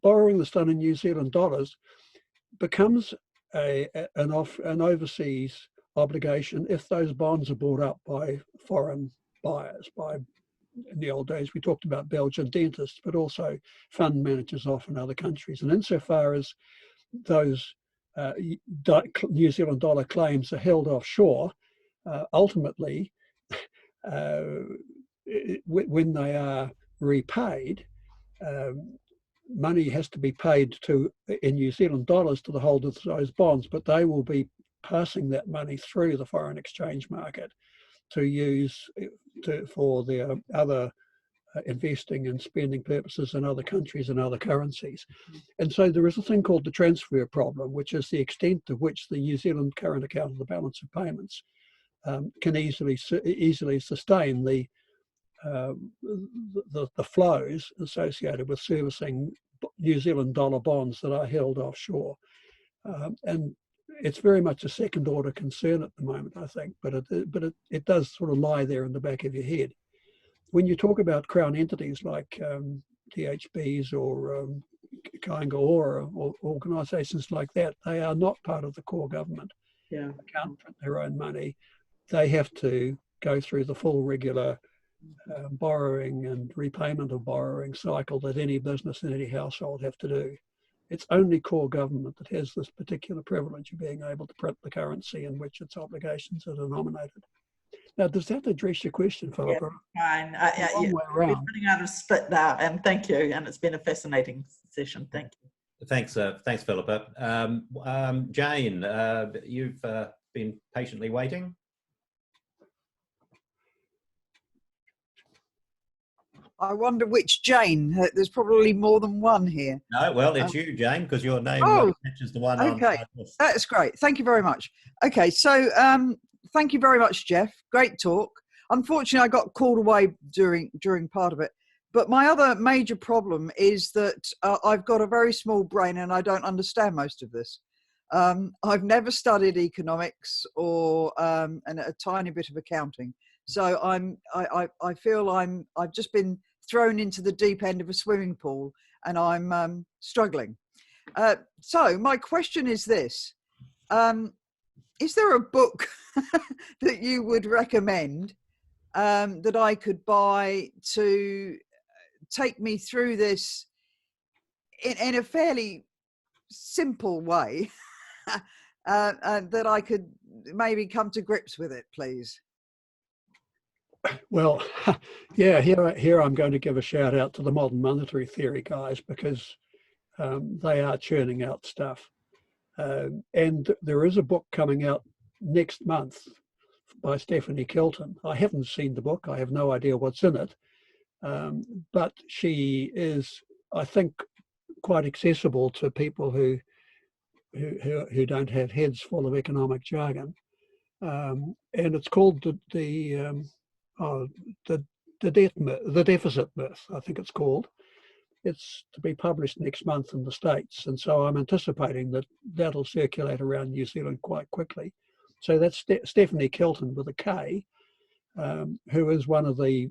borrowing that's done in New Zealand dollars becomes an overseas obligation if those bonds are bought up by foreign buyers. In the old days, we talked about Belgian dentists, but also fund managers off in other countries. And insofar as those New Zealand dollar claims are held offshore, ultimately, when they are repaid, money has to be paid in New Zealand dollars to the holders of those bonds, but they will be passing that money through the foreign exchange market to use for their other investing and spending purposes in other countries and other currencies. And so there is a thing called the transfer problem, which is the extent to which the New Zealand current account of the balance of payments can easily sustain the flows associated with servicing New Zealand dollar bonds that are held offshore. And it's very much a second order concern at the moment, I think, but it does sort of lie there in the back of your head. When you talk about crown entities like DHBs or Kainga or organisations like that, they are not part of the core government. They can't print their own money. They have to go through the full regular borrowing and repayment of borrowing cycle that any business and any household have to do. It's only core government that has this particular privilege of being able to print the currency in which its obligations are denominated. Now, does that address your question, Philippa? Yeah, fine. We're running out of spit now, and thank you. And it's been a fascinating session. Thank you. Thanks, Philippa. Jane, you've been patiently waiting. I wonder which Jane. There's probably more than one here. No, well, it's you, Jane, because your name matches the one on my list. That's great. Thank you very much. Okay, so thank you very much, Geoff. Great talk. Unfortunately, I got called away during part of it. But my other major problem is that I've got a very small brain and I don't understand most of this. I've never studied economics or and a tiny bit of accounting. So I feel I've just been thrown into the deep end of a swimming pool and I'm struggling. So my question is this. Is there a book that you would recommend that I could buy to take me through this in a fairly simple way that I could maybe come to grips with it, please? Well, yeah, here I'm going to give a shout out to the modern monetary theory guys, because they are churning out stuff. And there is a book coming out next month by Stephanie Kelton. I haven't seen the book. I have no idea what's in it. But she is, I think, quite accessible to people who don't have heads full of economic jargon. And it's called the deficit myth, I think it's called. It's to be published next month in the States, and so I'm anticipating that that'll circulate around New Zealand quite quickly. So that's Stephanie Kelton with a K, who is one of the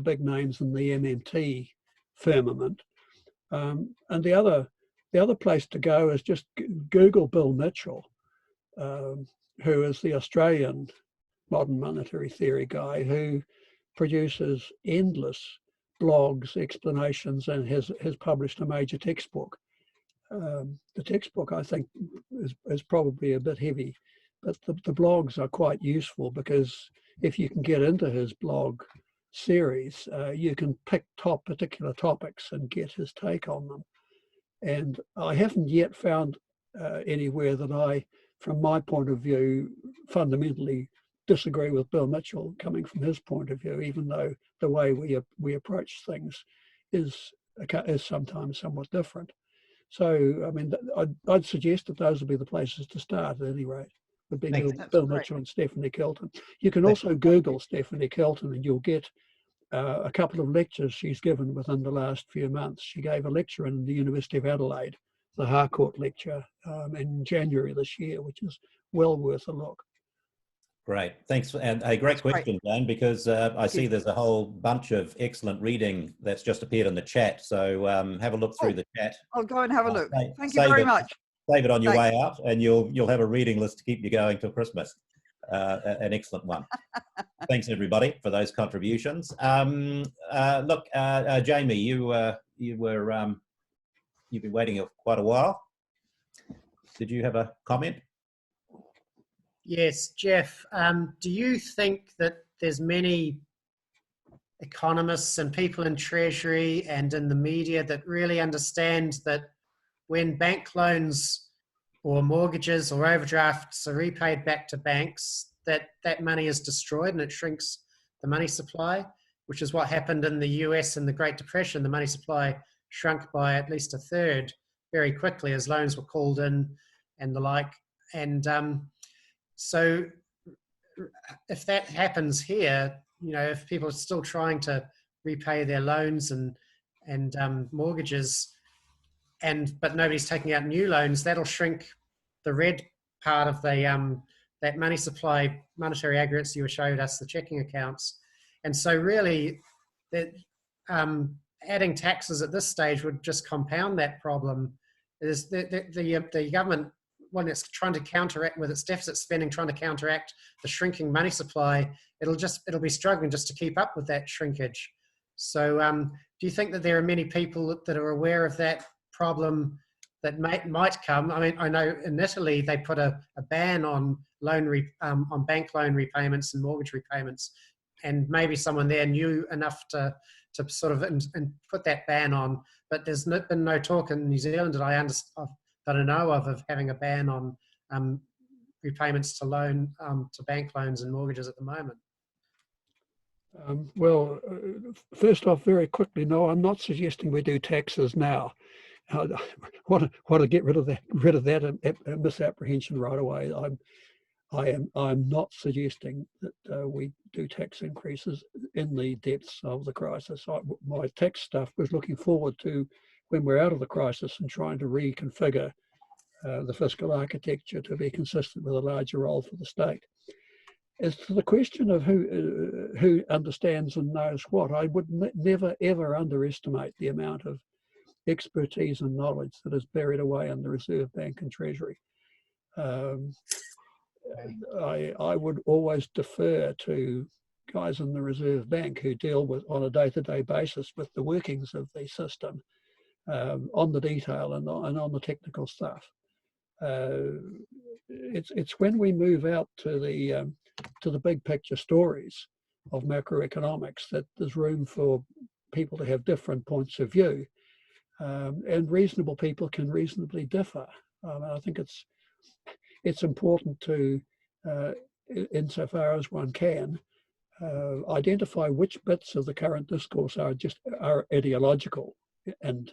big names in the MMT firmament. And the other place to go is just Google Bill Mitchell, who is the Australian modern monetary theory guy, who produces endless blogs, explanations, and has published a major textbook. The textbook, I think, is probably a bit heavy, but the blogs are quite useful, because if you can get into his blog series, you can pick particular topics and get his take on them. And I haven't yet found anywhere that I, from my point of view, fundamentally disagree with Bill Mitchell coming from his point of view, even though the way we approach things is sometimes somewhat different. So, I mean, I'd suggest that those would be the places to start at any rate, would be Bill Mitchell and Stephanie Kelton. You can also Google Stephanie Kelton and you'll get a couple of lectures she's given within the last few months. She gave a lecture in the University of Adelaide, the Harcourt lecture, in January this year, which is well worth a look. Great, thanks. And a great question, Dan, because I see there's a whole bunch of excellent reading that's just appeared in the chat. So have a look through the chat. I'll go and have a look. Thank you very much. Save it on your way out, and you'll have a reading list to keep you going till Christmas. An excellent one. Thanks everybody for those contributions. Look, Jamie, you've been waiting quite a while. Did you have a comment? Yes, Geoff, do you think that there's many economists and people in Treasury and in the media that really understand that when bank loans or mortgages or overdrafts are repaid back to banks, that money is destroyed and it shrinks the money supply, which is what happened in the US in the Great Depression? The money supply shrunk by at least a third very quickly as loans were called in and the like. And so if that happens here, you know, if people are still trying to repay their loans and mortgages, but nobody's taking out new loans, that'll shrink the red part of the that money supply, monetary aggregates you showed us, the checking accounts. And so really, that adding taxes at this stage would just compound that problem. Is the government, when it's trying to counteract with its deficit spending, trying to counteract the shrinking money supply, it'll be struggling just to keep up with that shrinkage. So do you think that there are many people that are aware of that problem that might come? I mean, I know in Italy they put a ban on on bank loan repayments and mortgage repayments, and maybe someone there knew enough to sort of and put that ban on. But there's been no talk in New Zealand that I know of having a ban on repayments to bank loans and mortgages at the moment. Well, first off, very quickly, no, I'm not suggesting we do taxes now. I want to get rid of that misapprehension right away. I'm not suggesting that we do tax increases in the depths of the crisis. My tax stuff was looking forward to when we're out of the crisis and trying to reconfigure the fiscal architecture to be consistent with a larger role for the state. As to the question of who understands and knows what, I would never ever underestimate the amount of expertise and knowledge that is buried away in the Reserve Bank and Treasury. I would always defer to guys in the Reserve Bank who deal with, on a day-to-day basis, with the workings of the system, on the detail and on the technical stuff. It's when we move out to the big picture stories of macroeconomics that there's room for people to have different points of view, and reasonable people can reasonably differ. I think it's important to, insofar as one can, identify which bits of the current discourse are ideological and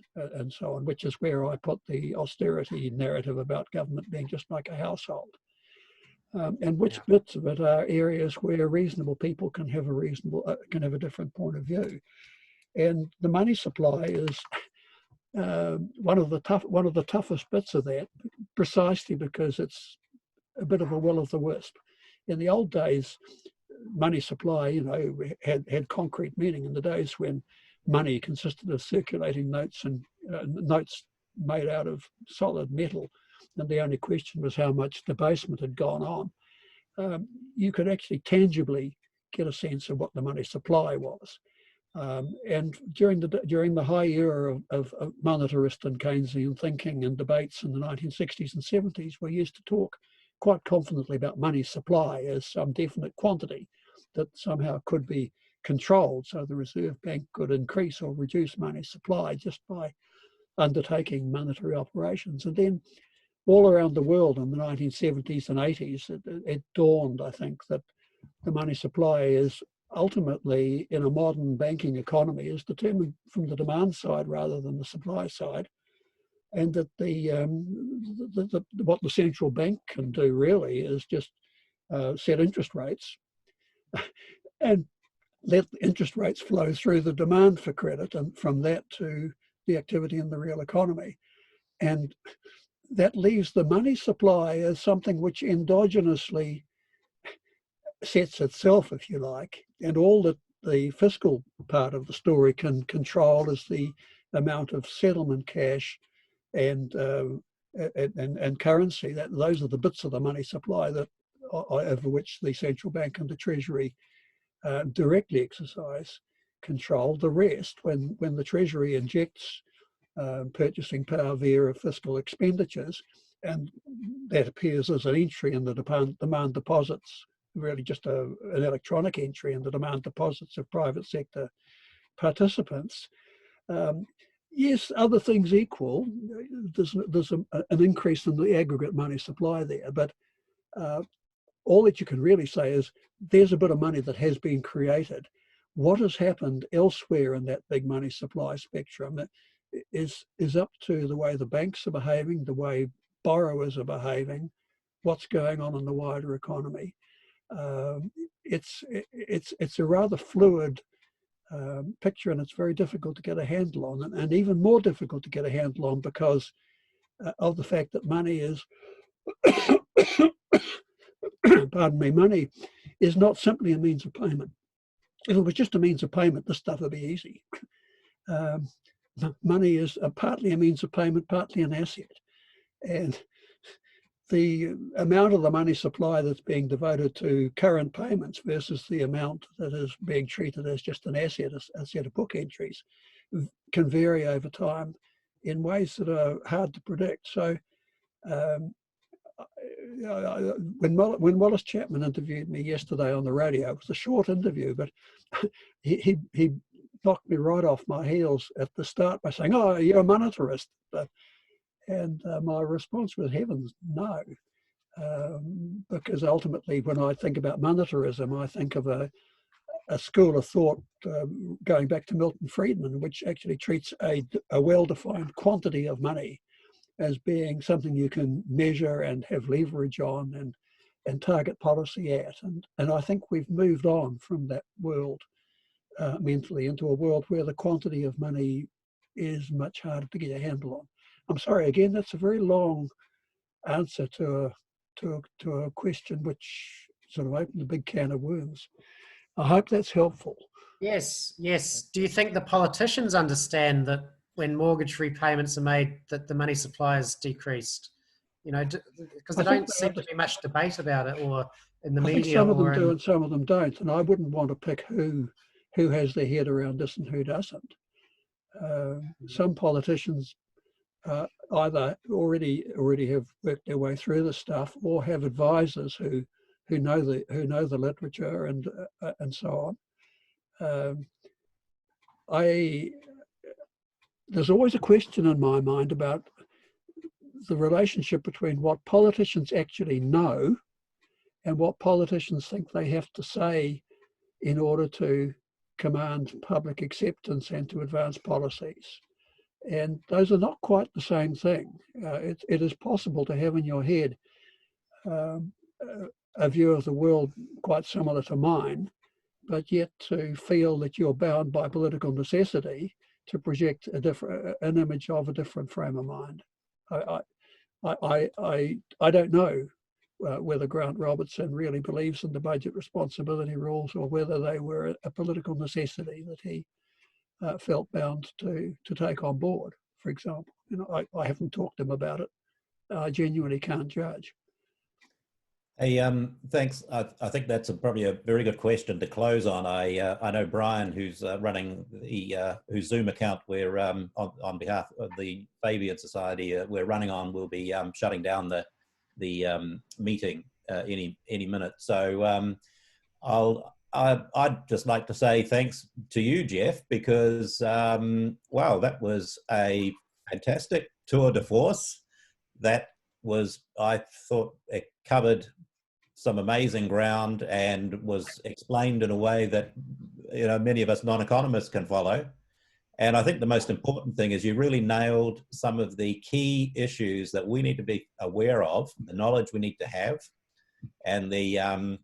so on, which is where I put the austerity narrative about government being just like a household, and which bits of it are areas where reasonable people can have a different point of view. And the money supply is one of the toughest bits of that, precisely because it's a bit of a will of the wisp. In the old days, money supply, had concrete meaning. In the days when money consisted of circulating notes and notes made out of solid metal, and the only question was how much debasement had gone on, you could actually tangibly get a sense of what the money supply was. And during the high era of monetarist and Keynesian thinking and debates in the 1960s and 70s, we used to talk quite confidently about money supply as some definite quantity that somehow could be controlled, so the Reserve Bank could increase or reduce money supply just by undertaking monetary operations. And then all around the world in the 1970s and 80s, it dawned, I think, that the money supply is ultimately, in a modern banking economy, is determined from the demand side rather than the supply side, and that what the central bank can do really is just set interest rates and let interest rates flow through the demand for credit, and from that to the activity in the real economy. And that leaves the money supply as something which endogenously sets itself, if you like, and all that the fiscal part of the story can control is the amount of settlement cash and currency. Those are the bits of the money supply that over which the central bank and the Treasury directly exercise control. The rest, when the Treasury injects purchasing power via fiscal expenditures, and that appears as an entry in the demand deposits, really just an electronic entry in the demand deposits of private sector participants. Yes, other things equal, there's an increase in the aggregate money supply there, but all that you can really say is there's a bit of money that has been created. What has happened elsewhere in that big money supply spectrum is up to the way the banks are behaving, the way borrowers are behaving, what's going on in the wider economy. It's a rather fluid picture, and it's very difficult to get a handle on, and even more difficult to get a handle on because of the fact that money is pardon me, money is not simply a means of payment. If it was just a means of payment, this stuff would be easy. Money is partly a means of payment, partly an asset. And the amount of the money supply that's being devoted to current payments versus the amount that is being treated as just an asset, a set of book entries, can vary over time in ways that are hard to predict. So when Wallace Chapman interviewed me yesterday on the radio, it was a short interview, but he knocked me right off my heels at the start by saying, "Oh, you're a monetarist." And my response was, heavens, no. Because ultimately, when I think about monetarism, I think of a school of thought going back to Milton Friedman, which actually treats a well-defined quantity of money as being something you can measure and have leverage on and target policy at. And I think we've moved on from that world mentally into a world where the quantity of money is much harder to get a handle on. I'm sorry, again, that's a very long answer to a question which sort of opened a big can of worms. I hope that's helpful. Yes, yes. Do you think the politicians understand that when mortgage repayments are made, that the money supply is decreased? You know, because there don't seem to be much debate about it, or in the media. I think some of them do and some of them don't, and I wouldn't want to pick who has their head around this and who doesn't. Some politicians either already have worked their way through the stuff, or have advisors who know the literature and so on. There's always a question in my mind about the relationship between what politicians actually know and what politicians think they have to say in order to command public acceptance and to advance policies. And those are not quite the same thing. It is possible to have in your head a view of the world quite similar to mine, but yet to feel that you're bound by political necessity to project an image of a different frame of mind. I don't know whether Grant Robertson really believes in the budget responsibility rules, or whether they were a political necessity that he felt bound to take on board, for example. You know, I haven't talked to them about it. I genuinely can't judge. Hey, thanks. I think that's probably a very good question to close on. I know Brian, who's running the whose Zoom account we're on behalf of the Fabian Society we're running on, will be shutting down the meeting any minute. So I'd just like to say thanks to you, Geoff, because wow, that was a fantastic tour de force. That was, I thought, it covered some amazing ground and was explained in a way that, you know, many of us non-economists can follow. And I think the most important thing is you really nailed some of the key issues that we need to be aware of, the knowledge we need to have, and the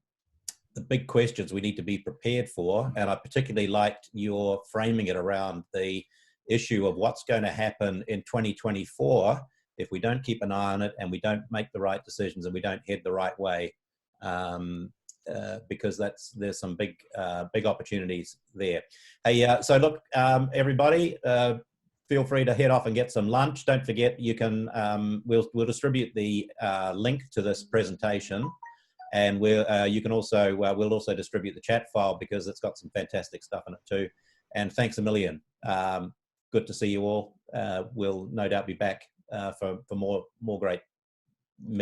big questions we need to be prepared for. And I particularly liked your framing it around the issue of what's going to happen in 2024 if we don't keep an eye on it and we don't make the right decisions and we don't head the right way. Because there's some big opportunities there. Hey, so look, everybody, feel free to head off and get some lunch. Don't forget, you can we'll distribute the link to this presentation, and you can also we'll also distribute the chat file because it's got some fantastic stuff in it too. And thanks a million. Good to see you all. We'll no doubt be back for more great meetings.